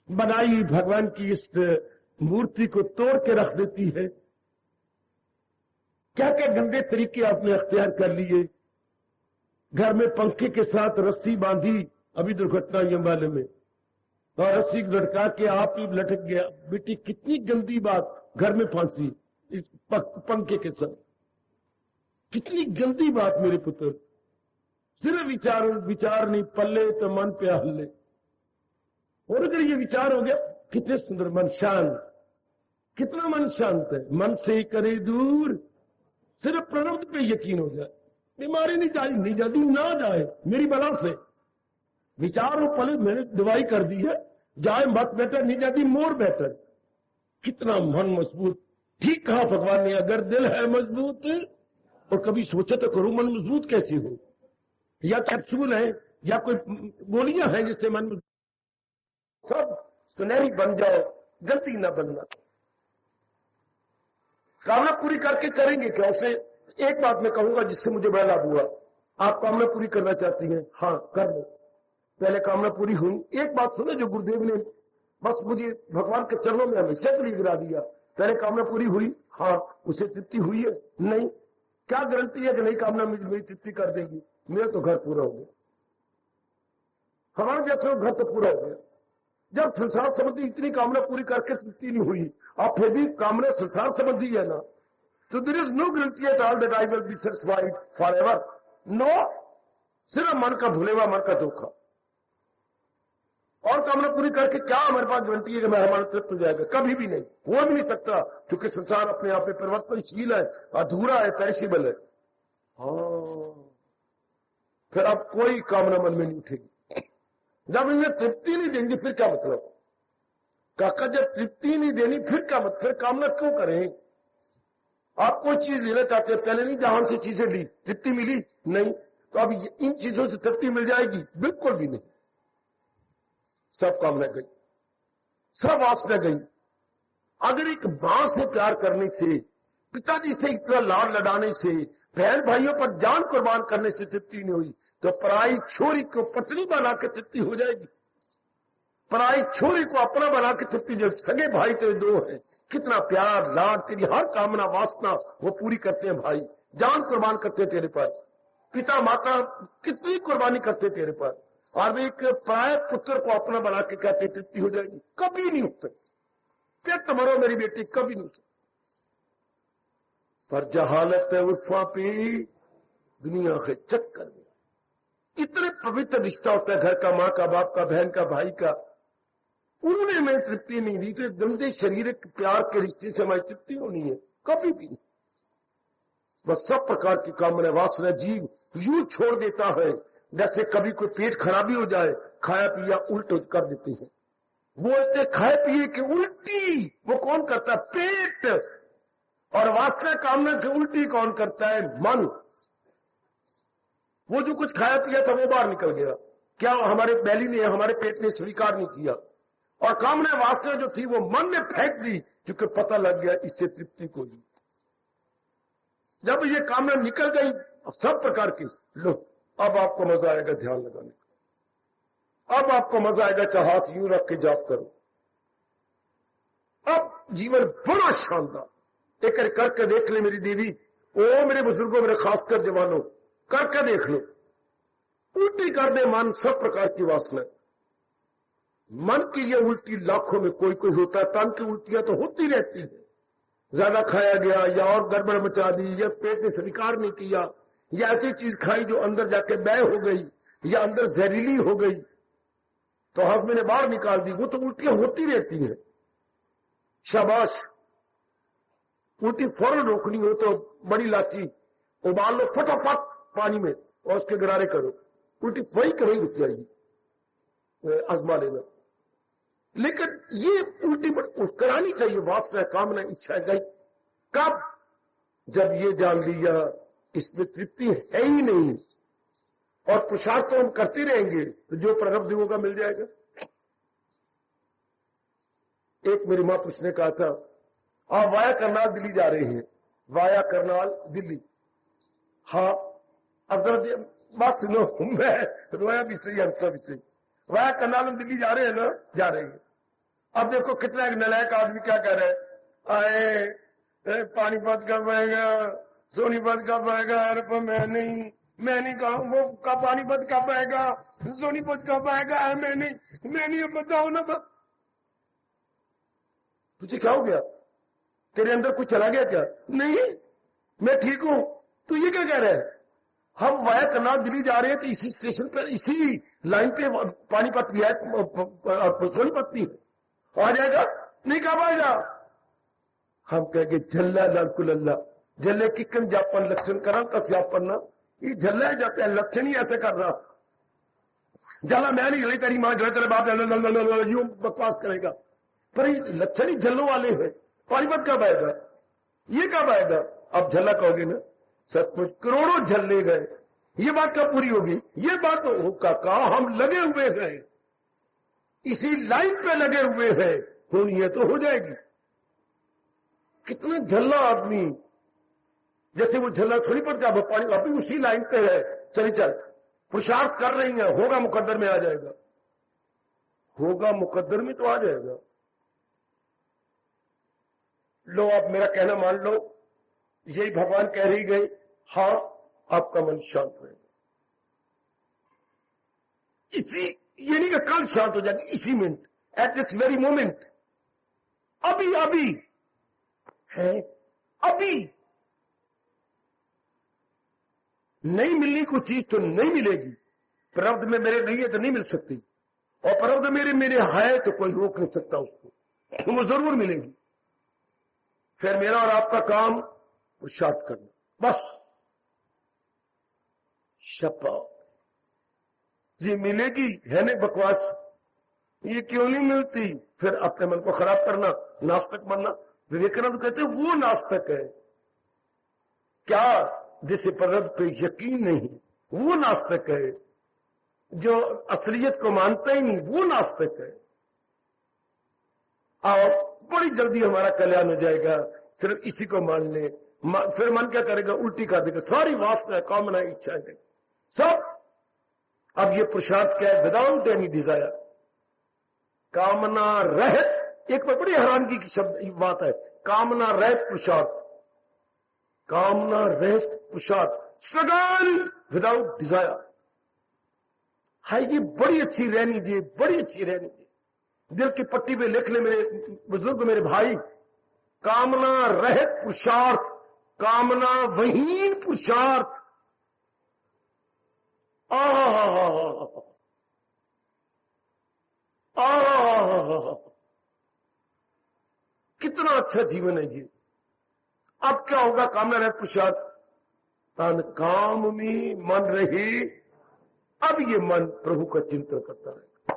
Speaker 1: बनाई भगवान की इस मूर्ति को तोड़ के रख देती है। क्या क्या गंदे तरीके आपने अख्तियार कर लिए। घर में पंखे के साथ रस्सी बांधी, अभी दुर्घटना हुई अंबाले में, और रस्सी लटका के आप ही लटक गया। बेटी कितनी गंदी बात, घर में फांसी इस पंखे के साथ, कितनी गंदी बात मेरे पुत्र। सिर्फ विचार नहीं, पल्ले तो मन पे हल्ले। और अगर ये विचार हो गया, कितने सुंदर मन शांत, कितना मन शांत है। मन से करे दूर, सिर्फ प्रारब्ध पे यकीन हो जाए, बीमारी नहीं जाती ना जाए मेरी बला से। विचार हो पले मैंने दवाई कर दी है, जाए मत बेटर, नहीं जाती मोर बेटर। कितना मन मजबूत। ठीक कहा भगवान ने, अगर दिल है मजबूत, और कभी सोचे तो करो मन मजबूत कैसे हो, या कैप्सूल है या कोई गोलियां हैं जिससे मन सब सुनहरी बन जाओ, गलती ना बनना। कामना पूरी करके करेंगे क्या उसे। एक बात मैं कहूंगा जिससे मुझे बड़ा लाभ हुआ। आप कामना पूरी करना चाहती हैं, हाँ कर लो। पहले कामना पूरी हुई, एक बात सुनो जो गुरुदेव ने बस मुझे भगवान के चरणों में हमेशा के लिए गिरा दिया। पहले कामना पूरी हुई, हाँ उसे तृप्ति हुई है नहीं, क्या गारंटी है कि नहीं कामना मेरी तृप्ति कर देगी। मेरा तो घर पूरा हो गया, हमारे जैसे घर तो पूरा हो गया। जब संसार संबंधी इतनी कामना पूरी करके तृप्ति नहीं हुई, अब फिर भी कामना संसार संबंधी है ना, तो there is no guarantee at all that I will be satisfied forever. No, सिर्फ मन का भूले हुआ, मन का धोखा। और कामना पूरी करके क्या हमारे पास गारंटी है कि हमारा तृप्त हो जाएगा। कभी भी नहीं, हो भी नहीं सकता, क्योंकि संसार अपने आप में परिवर्तनशील है, अधूरा है, पेरिशेबल है। हाँ, फिर अब कोई कामना मन में नहीं उठेगी। जब इन्हें तृप्ति नहीं देंगे फिर क्या मतलब। काका जब तृप्ति नहीं देनी फिर क्या मतलब, फिर कामना क्यों करें। आप कोई चीज लेना चाहते हैं, पहले नहीं जहां से चीजें ली, तृप्ति मिली नहीं, तो अब इन चीजों से तृप्ति मिल जाएगी, बिल्कुल भी नहीं। सब कामना गई, सब वासना गई। अगर एक मां से प्यार करने से, पिताजी से इतना लाड लडाने से, बहन भाइयों पर जान कुर्बान करने से तृप्ति नहीं हुई, तो पराई छोरी को पत्नी बना के तृप्ति हो जाएगी। पराई छोरी को अपना बना के तृप्ति, जब सगे भाई तेरे दो हैं, कितना प्यार लाड, तेरी हर कामना वासना वो पूरी करते हैं भाई, जान कुर्बान करते तेरे पर, पिता माता कितनी कुर्बानी करते तेरे पर, और वे एक पराय पुत्र को अपना बना के कहते तृप्ति हो जाएगी। कभी नहीं हो सकती, फिर तो मरो मेरी बेटी, कभी नहीं हो सकती। पर जहालत है उर्फा पे दुनिया के चक्कर में, इतने पवित्र रिश्ता होता है घर का, मां का, बाप का, बहन का, भाई का, उन्होंने मैं तृप्ति नहीं दी, तो गंदे शरीर प्यार के रिश्ते से हमारी तृप्ति होनी है, कभी भी नहीं। बस सब प्रकार की कामना वासना जीव यूं छोड़ देता है, जैसे कभी कोई पेट खराबी हो जाए, खाया पिया उल्ट कर देते हैं। बोलते खाए पिए की उल्टी वो कौन करता है, पेट। और वासना कामना की उल्टी कौन करता है, मन। वो जो कुछ खाया पिया था वो बाहर निकल गया, क्या हमारे बैली ने, हमारे पेट ने स्वीकार नहीं किया, और कामना वासना जो थी वो मन ने फेंक दी, क्योंकि पता लग गया इससे तृप्ति को दी। जब ये कामना निकल गई सब प्रकार की, लो अब आपको मजा आएगा ध्यान लगाने का, अब आपको मजा आएगा चाहे हाथ यूं रख के जाप करो। अब जीवन बड़ा शानदार। एक करके देख ले मेरी देवी, ओ मेरे बुजुर्गों, मेरे खासकर जवानों, करके देख लो। उल्टी कर दे मन सब प्रकार की वासना। मन की ये उल्टी लाखों में कोई कोई होता है, तन की उल्टियां तो होती रहती है। ज्यादा खाया गया, या और गड़बड़ मचा दी, या पेट ने स्वीकार नहीं किया, या ऐसी चीज खाई जो अंदर जाके बह हो गई, या अंदर जहरीली हो गई, तो हजमे ने बाहर निकाल दी, वो तो उल्टियां होती रहती हैं। शाबाश, उल्टी फौरन रोकनी हो तो बड़ी लाची उबाल लो फटाफट पानी में, और उसके गरारे करो, उल्टी वही कहीं रुक जाएगी, आजमा लेना। लेकिन ये उल्टी करानी चाहिए, वासना कामना इच्छा गई। कब? जब ये जान लिया इसमें तृप्ति है ही नहीं, और पुरुषार्थ तो हम करते रहेंगे तो जो प्रारब्ध होगा मिल जाएगा। एक मेरी मां पूछने कहा था, आप वाया करनाल दिल्ली जा रहे हैं, वाया करनाल दिल्ली, हाँ अब जरा बात सुनो, मैं रोया भी सही हंसा भी सही, वाया करनाल हम दिल्ली जा रहे हैं ना, जा रहे हैं। अब देखो कितना एक नलायक आदमी क्या कह रहे हैं, आए पानीपत कब आएगा, सोनीपत कब आएगा, अरे पर मैं नहीं, मैं नहीं कहा वो का पानीपत कब आएगा, सोनीपत कब आएगा, मैं नहीं बताओ ना। तुझे क्या हो गया, तेरे अंदर कुछ चला गया क्या? नहीं मैं ठीक हूं। तो ये क्या कह रहा है? हम वाया करनाल दिल्ली जा रहे हैं तो इसी स्टेशन पर इसी लाइन पे पानीपत भी है और सोनीपत भी आ जाएगा। नहीं कहा पाएगा। हम कहेंगे झल्ला लाकुल्ला झल्ले किकन जापन लक्षण करा तस यापन ये झल्ला जाते हैं लक्षण ही ऐसे कर रहा। जला मैं नहीं गई तेरी मां जो तेरे बाप यूं बकवास करेगा, पर ये लक्षण ही झल्लों वाले हैं। पानीपत कब आएगा, ये कब आएगा? अब झल्ला कहोगे ना, सचमुच करोड़ों झल्ले गए, ये बात कब पूरी होगी? ये बात तो काका हम लगे हुए हैं, इसी लाइन पे लगे हुए हैं, होनी है तो हो जाएगी। कितना झल्ला आदमी, जैसे वो झल्ला सोनीपत का पानी अभी उसी लाइन पे है, चली चल पुरुषार्थ कर रही है, होगा मुकद्दर में आ जाएगा, होगा मुकद्दर में तो आ जाएगा। लो आप मेरा कहना मान लो, यही भगवान कह रही गई, हाँ आपका मन शांत रहेगा। इसी ये नहीं कि कल शांत हो जाएगी, इसी minute, at this very moment, अभी अभी है, अभी नहीं मिलनी कोई चीज तो नहीं मिलेगी। प्रारब्ध में मेरे नहीं है तो नहीं मिल सकती, और प्रारब्ध मेरे है तो कोई रोक नहीं सकता उसको, तो वो जरूर मिलेगी। फिर मेरा और आपका काम पुरुषार्थ करना, बस शपा जी मिलेगी है नहीं बकवास, ये क्यों नहीं मिलती? फिर अपने मन को खराब करना, नास्तिक बनना। विवेकानंद कहते हैं वो नास्तिक है क्या जिसे प्रारब्ध पे यकीन नहीं, वो नास्तिक है। जो असलियत को मानता ही नहीं वो नास्तिक है। और बड़ी जल्दी हमारा कल्याण हो जाएगा, सिर्फ इसी को मान ले। फिर मन क्या करेगा, उल्टी कर देगा, सारी वासना कामना इच्छा है सब। अब ये पुरुषार्थ क्या है? विदाउट एनी डिजायर, कामना रहित। एक बड़ी हैरानगी की शब्द बात है, कामना रहित पुरुषार्थ, कामना रहित पुरुषार्थ, स्ट्रगल विदाउट डिजायर। है ये बड़ी अच्छी रहनी जी, बड़ी अच्छी रहनी जी। दिल की पट्टी पे लिख ले मेरे बुजुर्ग, मेरे भाई, कामना रहित पुरुषार्थ, कामना वहीन पुरुषार्थ। कितना अच्छा जीवन है जी। अब क्या होगा? कामना रहित पुरुषार्थ, तन काम में मन रहे। अब ये मन प्रभु का चिंतन करता रहेगा,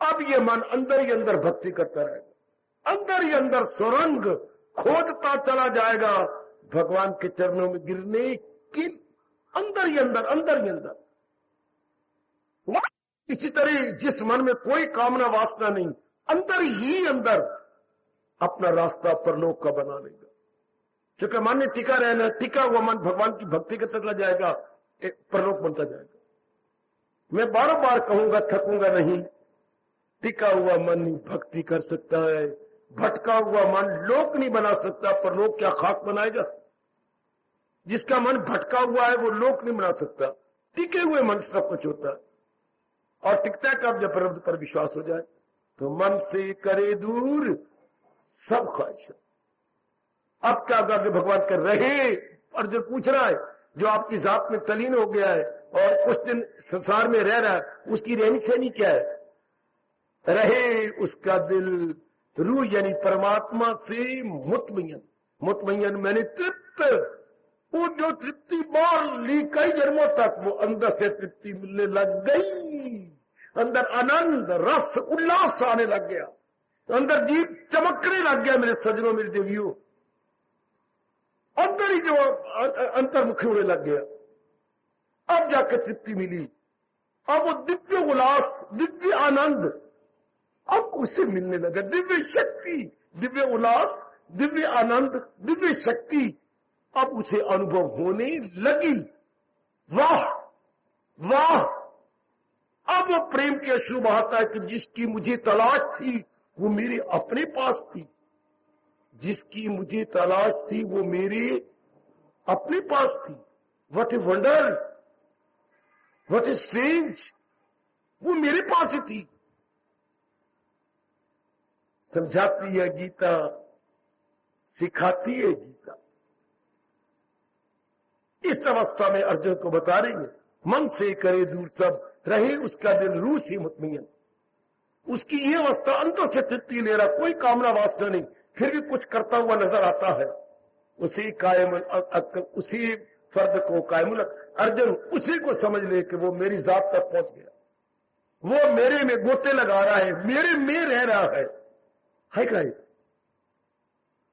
Speaker 1: अब ये मन अंदर ही अंदर भक्ति करता रहेगा, अंदर ही अंदर सुरंग खोदता चला जाएगा भगवान के चरणों में गिरने की, अंदर ही अंदर, अंदर ही अंदर। इसी तरह जिस मन में कोई कामना वासना नहीं, अंदर ही अंदर अपना रास्ता परलोक का बना लेगा। क्योंकि मन में टिका रहना, टिका हुआ मन भगवान की भक्ति के चला जाएगा, एक परलोक बनता जाएगा। मैं बार बार कहूंगा, थकूंगा नहीं, टिका हुआ मन भक्ति कर सकता है, भटका हुआ मन लोक नहीं बना सकता, पर लोक क्या खाक बनाएगा? जिसका मन भटका हुआ है वो लोक नहीं बना सकता, टिके हुए मन सब कुछ होता है। और टिकता है कब? जब प्रारब्ध पर विश्वास हो जाए। तो मन से करे दूर सब ख्वाहिश। अब क्या अगर भगवान कर रहे, और जो पूछ रहा है, जो आपकी जात में तलीन हो गया है और कुछ दिन संसार में रह रहा है, उसकी रहनी सहनी क्या है? रहे उसका दिल रूह यानी परमात्मा से मुतमय्यन। मुतमय्यन मैंने तृप्त, वो जो तृप्ति बार ली कई जन्मों तक, वो अंदर से तृप्ति मिलने लग गई, अंदर आनंद रस उल्लास आने लग गया, अंदर जीव चमकने लग गया। मेरे सजनों, मेरे देवियों, अंदर ही जो अंतर्मुखी होने लग गया, अब जाकर तृप्ति मिली। अब वो दिव्य उल्लास, दिव्य आनंद अब उसे मिलने लगा, दिव्य शक्ति, दिव्य उल्लास, दिव्य आनंद, दिव्य शक्ति अब उसे अनुभव होने लगी। वाह वाह! अब वो प्रेम के अश्रु बहाता है कि जिसकी मुझे तलाश थी वो मेरे अपने पास थी, जिसकी मुझे तलाश थी वो मेरे अपने पास थी। What a wonder! What is strange, वो मेरे पास ही थी। समझाती है गीता, सिखाती है गीता। इस अवस्था में अर्जुन को बता रही है, मन से करे दूर सब, रहे उसका दिल रूह से मुतमईन। उसकी ये अवस्था अंदर से तृप्ति ले रहा, कोई कामना वासना नहीं, फिर भी कुछ करता हुआ नजर आता है। उसी कायम उसी फर्द को कायमुल, अर्जुन उसी को समझ ले कि वो मेरी जात तक पहुंच गया, वो मेरे में गोते लगा रहा है, मेरे में रह रहा है क्या?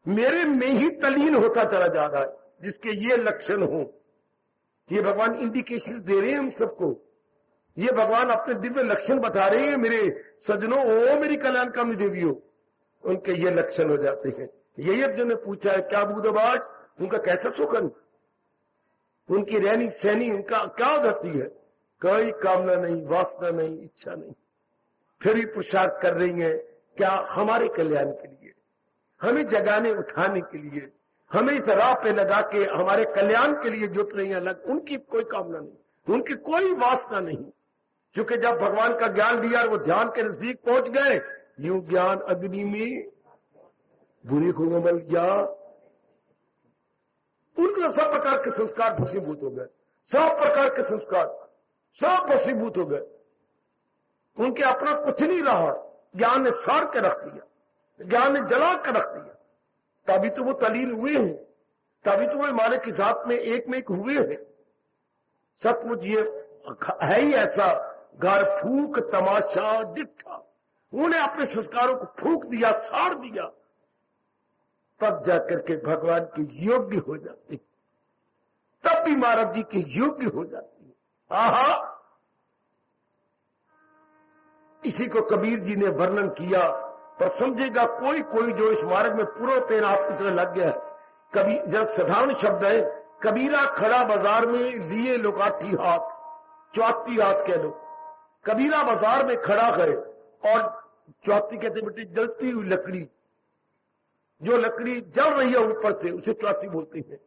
Speaker 1: मेरे में ही तलीन होता चला जा रहा है। जिसके ये लक्षण हो, ये भगवान इंडिकेशन दे रहे हैं हम सबको, ये भगवान अपने दिव्य लक्षण बता रहे हैं। मेरे सजनों, ओ मेरी कल्याणकामी देवियों, उनके ये लक्षण हो जाते हैं। यही अर्जुन ने पूछा है, क्या बूदबाज, उनका कैसा सुखन, उनकी रहनी सहनी, उनका क्या उधरती है? कोई कामना नहीं, वासना नहीं, इच्छा नहीं, फिर भी पुरुषार्थ कर रही है। क्या? हमारे कल्याण के लिए, हमें जगाने उठाने के लिए, हमें इस राह पे लगा के हमारे कल्याण के लिए जुट रही है अलग। उनकी कोई कामना नहीं, उनकी कोई वासना नहीं। क्योंकि जब भगवान का ज्ञान लिया और वो ध्यान के नजदीक पहुंच गए, यूं ज्ञान अग्नि में बुरी कोमल गया, उनके सब प्रकार के संस्कार भस्मीभूत हो गए, सब प्रकार के संस्कार सब भस्मीभूत हो गए। उनके अपना कुछ नहीं रहा, ज्ञान ने साड़ के रख दिया, ज्ञान ने जला के रख दिया। तभी तो वो तलीन हुए हैं, तभी तो वो मालिक की जात में एक हुए हैं। सचमुच ये है ही ऐसा घर फूक तमाशा दिखा। उन्हें अपने संस्कारों को फूक दिया, साड़ दिया, तब जाकर के भगवान के योग्य हो जाती, तब भी महाराज जी के योग्य हो जाती है। आहा, इसी को कबीर जी ने वर्णन किया, पर समझेगा कोई कोई जो इस मार्ग में पूरा पेन आपकी तरह लग गया है। कभी जब साधारण शब्द है, कबीरा खड़ा बाजार में लिए लुकाठी हाथ, चौथी हाथ कह लो। कबीरा बाजार में खड़ा है और चौथी कहते बेटे जलती हुई लकड़ी, जो लकड़ी जल रही है ऊपर से, उसे चौथी बोलते हैं।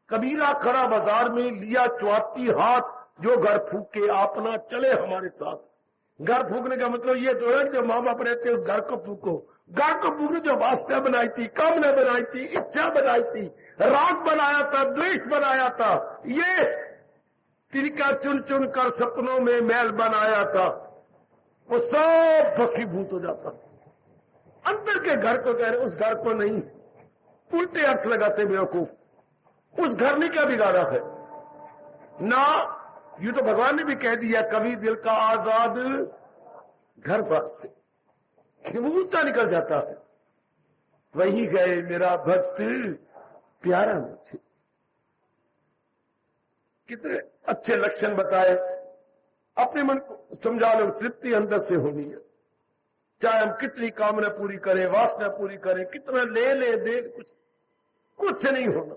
Speaker 1: कबीरा खड़ा बाजार में लिया चौथी हाथ, जो घर फूके अपना चले हमारे साथ। घर फूकने का मतलब ये तो है कि जो माँ बाप रहते उस घर को फूको। घर को फूकने जो वास्ता बनाई थी, कामना बनाई थी, इच्छा बनाई थी, राग बनाया था, द्वेष बनाया था, ये तिनका चुन चुन कर सपनों में मैल बनाया था, वो सब भस्मीभूत हो जाता। अंदर के घर को कह रहे, उस घर को नहीं, उल्टे अर्थ लगाते बेवकूफ। उस घर ने क्या बिगाड़ा है ना? यूं तो भगवान ने भी कह दिया, कभी दिल का आजाद घर बार से ऊंचा निकल जाता है। वही गए मेरा भक्त प्यारा मुझे। कितने अच्छे लक्षण बताए। अपने मन को समझा लो, तृप्ति अंदर से होनी है। चाहे हम कितनी कामना पूरी करें, वासना पूरी करें, कितना ले ले दे, कुछ नहीं होना।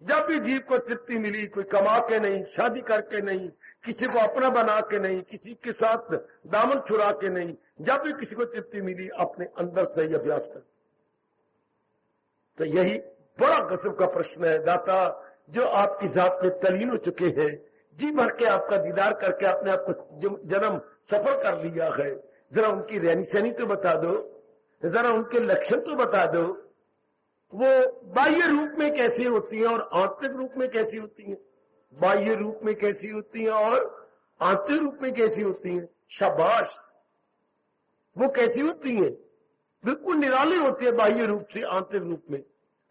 Speaker 1: जब भी जीव को तृप्ति मिली, कोई कमा के नहीं, शादी करके नहीं, किसी को अपना बना के नहीं, किसी के साथ दामन छुड़ा के नहीं, जब भी किसी को तृप्ति मिली, अपने अंदर से ही अभ्यास कर। तो यही बड़ा गजब का प्रश्न है। दाता, जो आपकी जात में तलीन हो चुके हैं, जी भर के आपका दीदार करके आपने आपको जन्म सफल कर लिया है, जरा उनकी रहनी सहनी तो बता दो, जरा उनके लक्षण तो बता दो। वो बाह्य रूप में कैसी होती हैं और आंतरिक रूप में कैसी होती हैं? बाह्य रूप में कैसी होती हैं और आंतरिक रूप में कैसी होती हैं? शाबाश, वो कैसी होती हैं? बिल्कुल निराली होती है बाह्य रूप से आंतरिक रूप में।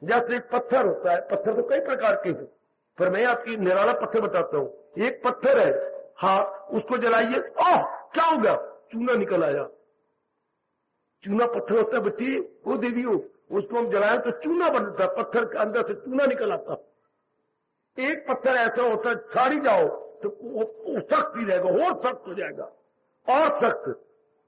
Speaker 1: जैसे एक पत्थर होता है, पत्थर तो कई प्रकार के हैं, पर मैं आपकी निराला पत्थर बताता हूं। एक पत्थर है, हाँ, उसको जलाइए, क्या हो गया? चूना निकल आया। चूना पत्थर होता है बच्ची, वो देवियों, उसको हम जलाएं तो चूना बनता, पत्थर के अंदर से चूना निकल आता। एक पत्थर ऐसा होता है, साड़ी जाओ तो वो सख्त ही रहेगा, और सख्त हो जाएगा, और सख्त।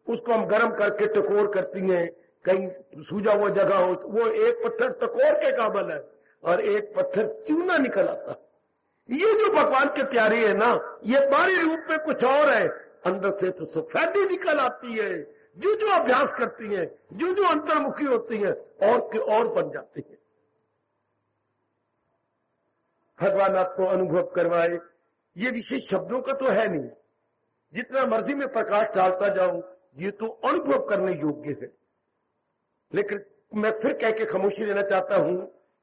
Speaker 1: उसको हम गर्म करके टकोर करती हैं, कहीं सूजा हुआ जगह हो, वो एक पत्थर टकोर के काबिल है और एक पत्थर चूना निकल आता। ये जो भगवान के प्यारे है ना, ये बाहरी रूप में कुछ और है, अंदर से तो सफेदी निकल आती है। जो जो अभ्यास करती हैं, जो जो अंतर्मुखी होती हैं, और के और बन जाती हैं। भगवान आपको अनुभव करवाए, ये विशेष शब्दों का तो है नहीं, जितना मर्जी में प्रकाश डालता जाऊं ये तो अनुभव करने योग्य है। लेकिन मैं फिर कह के खामोशी लेना चाहता हूं,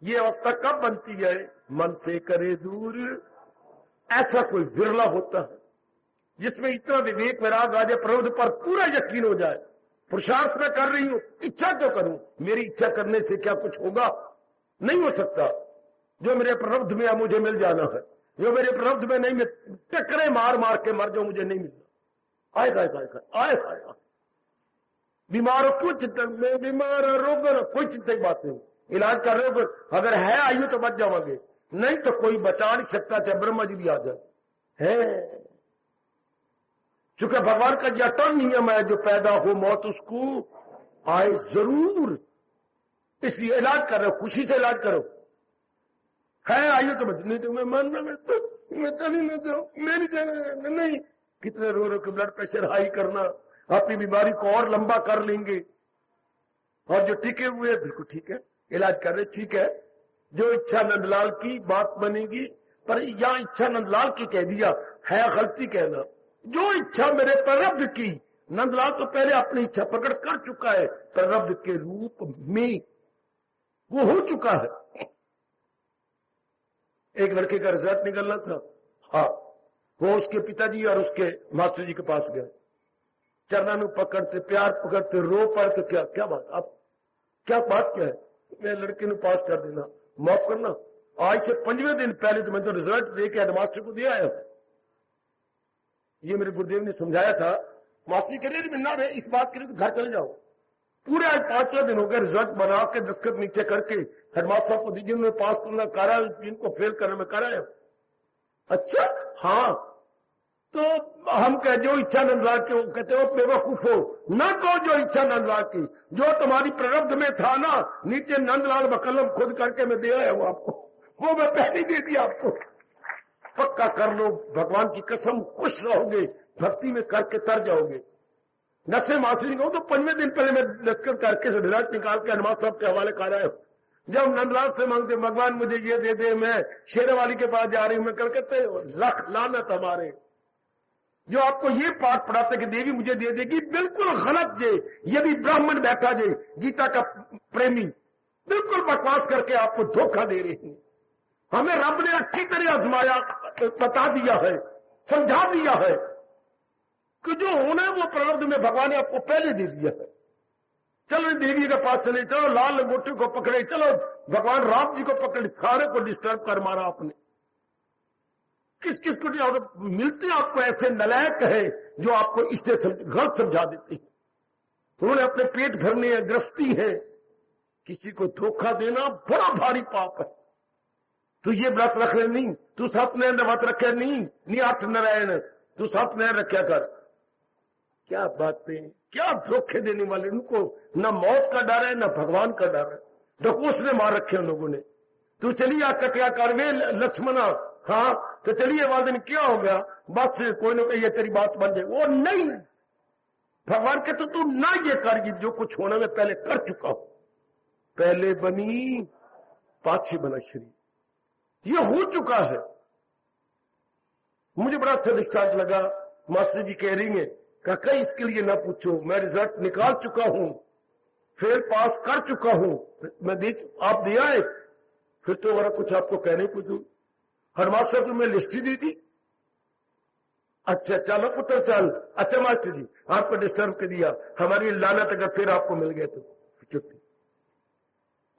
Speaker 1: ये अवस्था कब बनती है? मन से करे दूर। ऐसा कोई विरला होता है जिसमें इतना विवेक वैराग आ जाए, प्रबोध पर पूरा यकीन हो जाए। पुरुषार्थ मैं कर रही हूं, इच्छा क्यों करूं? मेरी इच्छा करने से क्या कुछ होगा? नहीं हो सकता। जो मेरे प्रारब्ध में मुझे मिल जाना है, जो मेरे प्रारब्ध में नहीं, टकरे मार मार के मर जाओ, मुझे नहीं मिलना। आएगा आएगा आएगा। बीमार हो क्यों चिंता? में बीमार रोग कोई चिंता की बात नहीं, इलाज कर रहे हो। अगर है आयु तो बच जाओगे, नहीं तो कोई बचा नहीं सकता, चाहे ब्रह्मा जी भी आ जाए। है चूंकि भगवान का यह अटल नियम है, जो पैदा हो मौत उसको आए जरूर। इसलिए इलाज कर रहे हो, खुशी से इलाज करो। है आयु तो बच, नहीं तो मैं मानना मैं चल ही नहीं जाऊं, मैं नहीं जाना। नहीं, कितने रो के ब्लड प्रेशर हाई करना, अपनी बीमारी को और लंबा कर लेंगे। और जो टिके हुए बिल्कुल ठीक है, इलाज कर रहे ठीक है। जो इच्छा नंदलाल की बात बनेगी, पर यहां इच्छा नंदलाल की कह दिया, है गलती कहना। जो इच्छा मेरे प्रारब्ध की, नंदलाल तो पहले अपनी इच्छा प्रकट कर चुका है प्रारब्ध के रूप में, वो हो चुका है। एक लड़के का रिजल्ट निकलना था, हाँ, वो उसके पिताजी और उसके मास्टर जी के पास गए, चरणानु पकड़ते, प्यार पकड़ते, रो पड़ते। क्या बात, आप क्या बात क्या है? मैं लड़के ने पास कर देना, माफ करना। आज से 5वें दिन पहले तो मैं तो रिजल्ट दे के हेडमास्टर को दिया है। ये मेरे गुरुदेव ने समझाया था, मास्टर कह रहे मिलना रहे, इस बात के लिए तो घर चले जाओ। पूरे आज 5वां दिन हो गया, रिजल्ट बना के दस्तखत नीचे करके हेडमास्टर साहब को दीजिए, मैं पास करना करा, जिनको फेल करने में कराया। अच्छा हाँ, तो हम कह जो इच्छा नंदलाल की, वो कहते हो बेवकूफ हो, ना कहो जो इच्छा नंदलाल की, जो तुम्हारी प्रारब्ध में था ना, नीचे नंदलाल बकलम खुद करके मैं दे आया हूं आपको, वो मैं पहले दे दिया आपको। पक्का कर लो, भगवान की कसम, खुश रहोगे, भक्ति में करके तर जाओगे। नशे मास्टरी कहूं तो 5वें दिन पहले मैं दस्तखत करके रिजल्ट निकाल के हनुमान साहब के हवाले कर आया हूं। जब नंदलाल से मांगते भगवान मुझे ये दे दे, मैं शेरवाली के पास जा रही हूं, मैं कलकत्ते, लख लानत हमारे जो आपको ये पाठ पढ़ाते कि देवी मुझे दे देगी, बिल्कुल गलत जे। ये भी ब्राह्मण बैठा जे, गीता का प्रेमी, बिल्कुल बकवास करके आपको धोखा दे रहे हैं। हमें रब ने अच्छी तरह आजमाया, बता दिया है, समझा दिया है कि जो होना है वो प्रारब्ध में भगवान ने आपको पहले दे दिया है। चलो देवी के पास चले, चलो लाल लंगोटी को पकड़े, चलो भगवान राम जी को पकड़े, सारे को डिस्टर्ब कर मारा आपने। किस किस को मिलते आपको ऐसे नलायक है जो आपको इससे गलत समझा देते हैं। उन्होंने अपने पेट भरने हैं, गृहस्थी है, किसी को धोखा देना बड़ा भारी पाप है। तू ये व्रत रख ले नहीं, तू सत्यनारायण व्रत रखे नहीं 8 नारायण, तू सत्यनारायण रखा कर। क्या बातें, क्या धोखे देने वाले। उनको न मौत का डर है, न भगवान का डर है। डकोस ने मार रखे उन लोगों ने। तू चलिए कटिया कर वे लक्ष्मणा, हाँ तो चलिए वाले दिन क्या हो गया, बस कोई ना कोई ये तेरी बात बन जाए। वो नहीं, भगवान कहते तू ना ये कर, जो कुछ होना मैं पहले कर चुका हूं। पहले बनी पाछी बना शरीर, ये हो चुका है। मुझे बड़ा अच्छा दृष्टांत लगा, मास्टर जी कह रही है काका इसके लिए ना पूछो, मैं रिजल्ट निकाल चुका हूं, फेल पास कर चुका हूं, मैं आप दिया है, फिर तो मेरा कुछ आपको कहने पूछू। हनुमान साहब को मैं लिस्ट ही दी थी। अच्छा चलो पुत्र चल, अच्छा मास्टर जी आपको डिस्टर्ब कर दिया, हमारी लानत अगर फिर आपको मिल गया तो चुप्पी।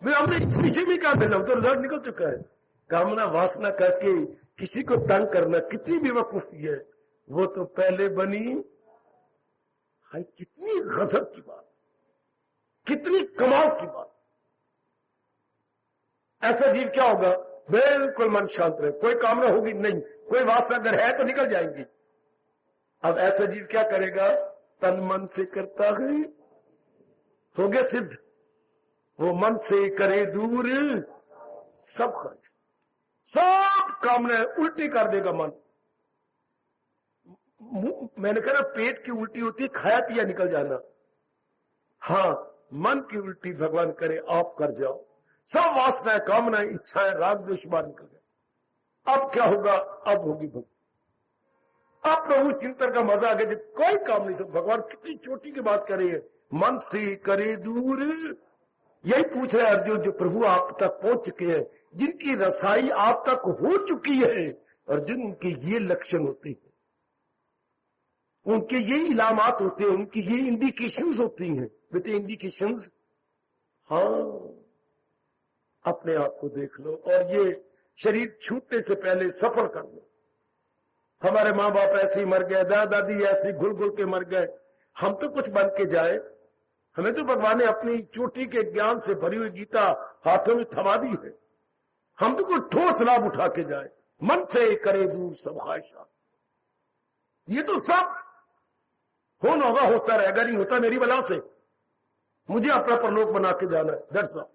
Speaker 1: मैं हमने पीछे भी कहा देना, तो रिजल्ट निकल चुका है। कामना वासना करके किसी को तंग करना कितनी बेवकूफी है। वो तो पहले बनी, हाय कितनी गजब की बात, कितनी कमाल की बात। ऐसा जीव क्या होगा, बिल्कुल मन शांत रहे, कोई कामना होगी नहीं, कोई वासना अगर है तो निकल जाएंगी। अब ऐसा जीव क्या करेगा, तन मन से करता है, हो गया सिद्ध। वो मन से करे दूर सब खर्च, सब कामना उल्टी कर देगा मन। मैंने कहा पेट की उल्टी होती है, खाया पिया निकल जाना। हाँ, मन की उल्टी भगवान करे आप कर जाओ, सब वासनाएं, कामनाएं, इच्छाएं, राग द्वेष बाहर निकल गए। अब क्या होगा, अब होगी भक्ति। अब प्रभु चिंतन का मजा आ गया, जब कोई काम नहीं। तो भगवान कितनी चोटी की बात कर रही है, मन से करे दूर। यही पूछ रहे अर्जुन, जो प्रभु आप तक पहुंच चुके हैं, जिनकी रसाई आप तक हो चुकी है, अर्जुन उनके ये लक्षण होते हैं, उनके ये इलामात होते हैं, उनकी ये इंडिकेशंस होती हैं। बेटे इंडिकेशंस, हाँ, अपने आप को देख लो और ये शरीर छूटने से पहले सफल कर लो। हमारे माँ बाप ऐसे ही मर गए, दादा दादी ऐसे घुल घुल के मर गए, हम तो कुछ बन के जाए। हमें तो भगवान ने अपनी चोटी के ज्ञान से भरी हुई गीता हाथों में थमा दी है, हम तो कोई ठोस लाभ उठा के जाए। मन से करे दूर सब ख्वाहिशा, ये तो सब होना होगा, होता रहेगा, नहीं होता मेरी बला से। मुझे अपना परलोक बना के जाना है, दरअसल।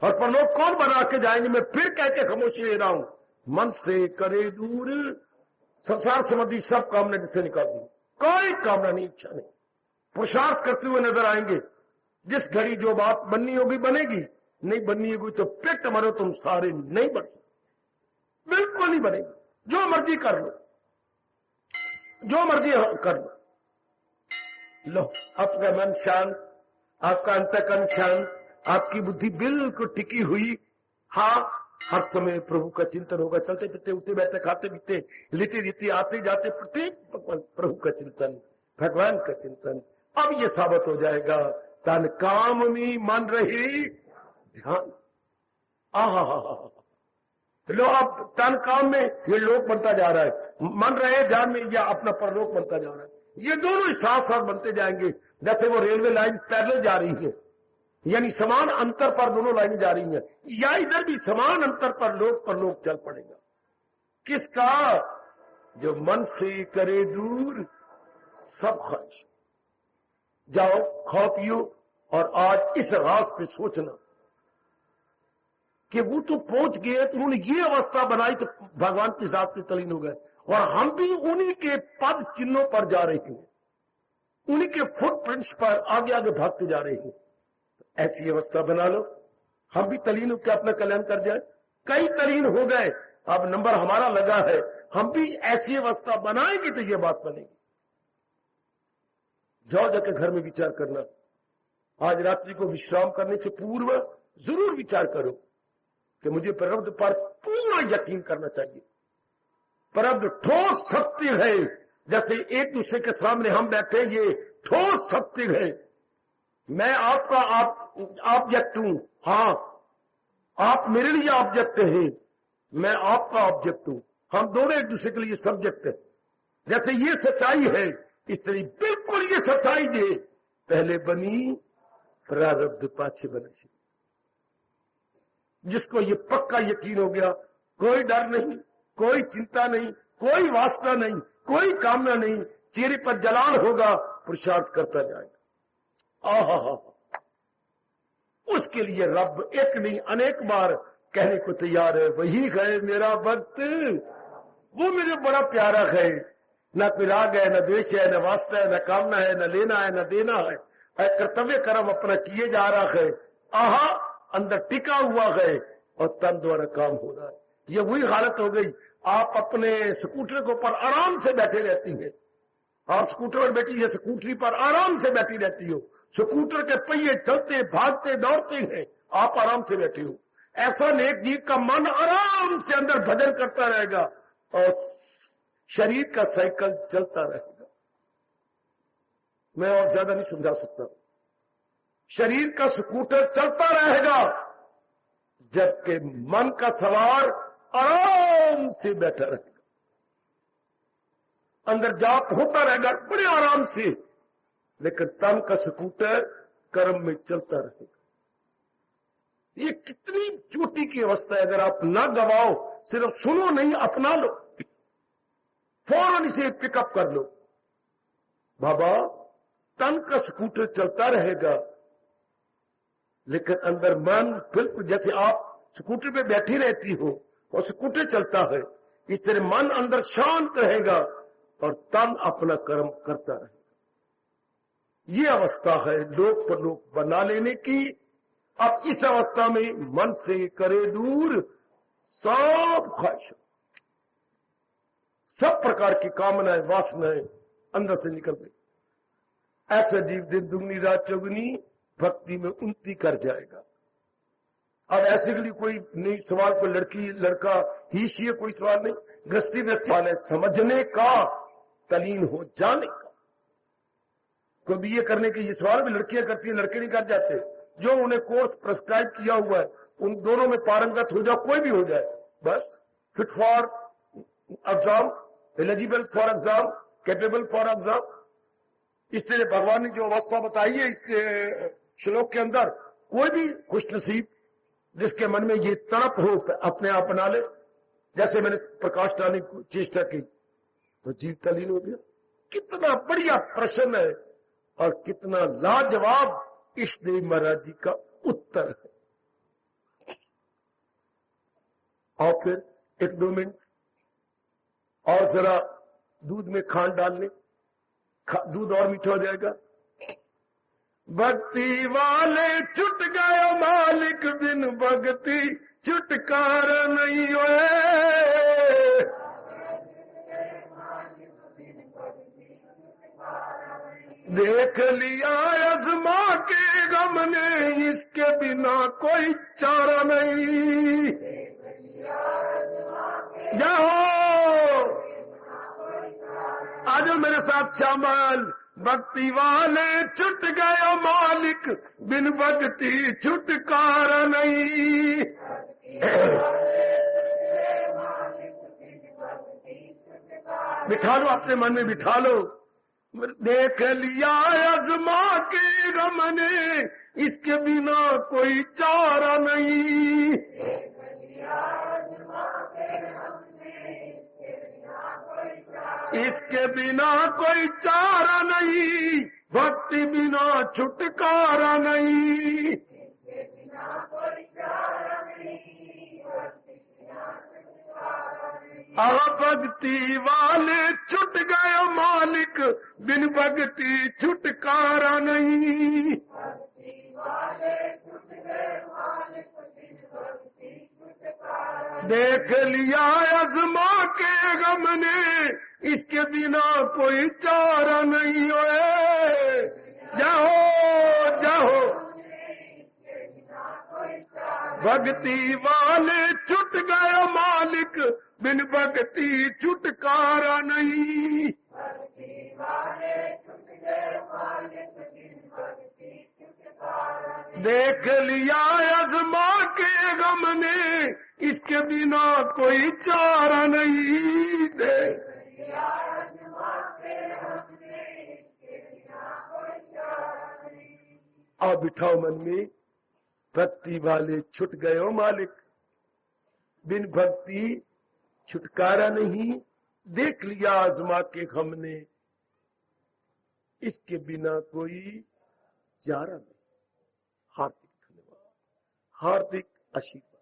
Speaker 1: और परलोक कौन बना के जाएंगे, मैं फिर कह के खामोशी ले रहा हूं। मन से करे दूर, संसार संबंधी सब कामना जिससे निकाल दी, कोई कामना नहीं, इच्छा नहीं। पुरुषार्थ करते हुए नजर आएंगे, जिस घड़ी जो बात बननी होगी बनेगी, नहीं बननी होगी तो पेट मरो तुम सारे, नहीं बन सकते, बिल्कुल नहीं बनेगी। जो मर्जी कर लो, जो मर्जी कर लो, आपका मन शांत, आपका अंतःकरण शांत, आपकी बुद्धि बिल्कुल टिकी हुई। हाँ, हर समय प्रभु का चिंतन होगा, चलते फिरते, उठते बैठते, खाते पीते, लेते लेते, आते जाते, प्रत्येक प्रभु का चिंतन, भगवान का चिंतन। अब ये साबित हो जाएगा, तन काम में मन रही ध्यान। आहा, लो अब तन काम में ये लोक बनता जा रहा है, मन रहे ध्यान में या अपना परलोक बनता जा रहा है। ये दोनों साथ साथ बनते जाएंगे, जैसे वो रेलवे लाइन पैदल जा रही है, यानी समान अंतर पर दोनों लाइनें जा रही हैं, या इधर भी समान अंतर पर लोक चल पड़ेगा। किसका? जो मन से करे दूर सब ख्वाहिश। जाओ, खाओ पियो, और आज इस राज पे सोचना कि वो तो पहुंच गए, तो उन्होंने ये अवस्था बनाई तो भगवान की जात में तलीन हो गए, और हम भी उन्हीं के पद चिन्हों पर जा रहे हैं, उन्हीं के फुटप्रिंट्स पर आगे आगे भागते जा रहे हैं। ऐसी अवस्था बना लो, हम भी तलीन होकर अपना कल्याण कर जाए। कई तलीन हो गए, अब नंबर हमारा लगा है, हम भी ऐसी अवस्था बनाएंगे तो ये बात बनेगी। जाओ जाकर घर में विचार करना, आज रात्रि को विश्राम करने से पूर्व जरूर विचार करो कि मुझे प्रारब्ध पर पूरा यकीन करना चाहिए। प्रारब्ध ठोस सत्य है, जैसे एक दूसरे के सामने हम बैठे, ये ठोस सत्य है। मैं आपका ऑब्जेक्ट हूं, हाँ, आप मेरे लिए ऑब्जेक्ट हैं, मैं आपका ऑब्जेक्ट हूं, हम दोनों एक दूसरे के लिए सब्जेक्ट हैं। जैसे ये सच्चाई है, इस तरह बिल्कुल ये सच्चाई जे पहले बनी प्रारब्ध पाछे बने। जिसको ये पक्का यकीन हो गया, कोई डर नहीं, कोई चिंता नहीं, कोई वासना नहीं, कोई कामना नहीं, चेहरे पर जलाल होगा, पुरुषार्थ करता जाएगा। आहा, उसके लिए रब एक नहीं अनेक बार कहने को तैयार है, वही है मेरा भक्त, वो मुझे बड़ा प्यारा है। न कोई राग है, न द्वेष है, न वास्ता है, न कामना है, न लेना है, न देना है, कर्तव्य कर्म अपना किए जा रहा है। आहा, अंदर टिका हुआ है और तन द्वारा काम हो रहा है। ये वही हालत हो गई, आप अपने स्कूटर के ऊपर आराम से बैठे रहती हैं, आप स्कूटर पर बैठी है, स्कूटरी पर आराम से बैठी रहती हो, स्कूटर के पहिए चलते भागते दौड़ते हैं, आप आराम से बैठी हो। ऐसा नेक जीव का मन आराम से अंदर भजन करता रहेगा और शरीर का साइकिल चलता रहेगा। मैं और ज्यादा नहीं समझा सकता। शरीर का स्कूटर चलता रहेगा, जबकि मन का सवार आराम से बैठा रहेगा, अंदर जाप होता रहेगा बड़े आराम से, लेकिन तन का स्कूटर कर्म में चलता रहेगा। ये कितनी चोटी की अवस्था है। अगर आप ना गवाओ, सिर्फ सुनो नहीं, अपना लो, फौरन इसे पिकअप कर लो। बाबा, तन का स्कूटर चलता रहेगा, लेकिन अंदर मन बिल्कुल जैसे आप स्कूटर पे बैठी रहती हो और स्कूटर चलता है, इस तरह मन अंदर शांत रहेगा और तन अपना कर्म करता रहेगा। ये अवस्था है लोक परलोक बना लेने की। अब इस अवस्था में मन से करे दूर सब ख्वाहिश, सब प्रकार की कामनाएं, वासनाएं अंदर से निकल गई। ऐसा जीव दिन दुगनी रात चौगुनी भक्ति में उन्नति कर जाएगा। अब ऐसे के लिए कोई नहीं सवाल, कोई लड़की लड़का ही शी कोई सवाल नहीं, गृहस्थी में सवाल है समझने का, तलीन हो जाने का। कोई भी ये करने के ये सवाल भी लड़कियां करती है, लड़के नहीं कर जाते। जो उन्हें कोर्स प्रेस्क्राइब किया हुआ है उन दोनों में पारंगत हो जाओ, कोई भी हो जाए, बस fit for exam, eligible for exam, capable for exam. इसलिए भगवान ने जो अवस्था बताई है इस श्लोक के अंदर, कोई भी खुशनसीब जिसके मन में ये तड़प हो अपने आप बना ले, जैसे मैंने प्रकाश डालने की चेष्टा की, तो जीव तलीन हो गया। कितना बढ़िया प्रश्न है और कितना लाजवाब इष्टदेव महाराज जी का उत्तर है। और फिर 1-2 मिनट और जरा दूध में खांड डाल ले, दूध और मीठा हो जाएगा। भक्ति वाले छुट गए मालिक, बिन भक्ति छुटकारा नहीं होए। देख लिया अज़मा के गम ने, इसके बिना कोई चारा नहीं। जाओ आज मेरे साथ शामिल। भक्ति वाले छुट गए मालिक, बिन भक्ति छुटकारा नहीं। बिठा लो, अपने मन में बिठा लो। देख लिया अज़मा के गम ने, इसके बिना कोई चारा नहीं। इसके बिना कोई चारा नहीं, भक्ति बिना छुटकारा नहीं। भक्ति वाले छुट गए मालिक, बिन भक्ति छुटकारा नहीं। देख लिया अज़मा के गम ने, इसके बिना कोई चारा नहीं होए। जाओ जाओ भक्ति वाले छुट गए मालिक, बिन भक्ति छुटकारा नहीं। देख लिया अज़मा के गम ने, इसके बिना कोई चारा नहीं। देख अब बिठाओ मन में, भक्ति वाले छुट गए हो मालिक, बिन भक्ति छुटकारा नहीं। देख लिया आजमा के हमने, इसके बिना कोई चारा नहीं। हार्दिक धन्यवाद, हार्दिक आशीर्वाद।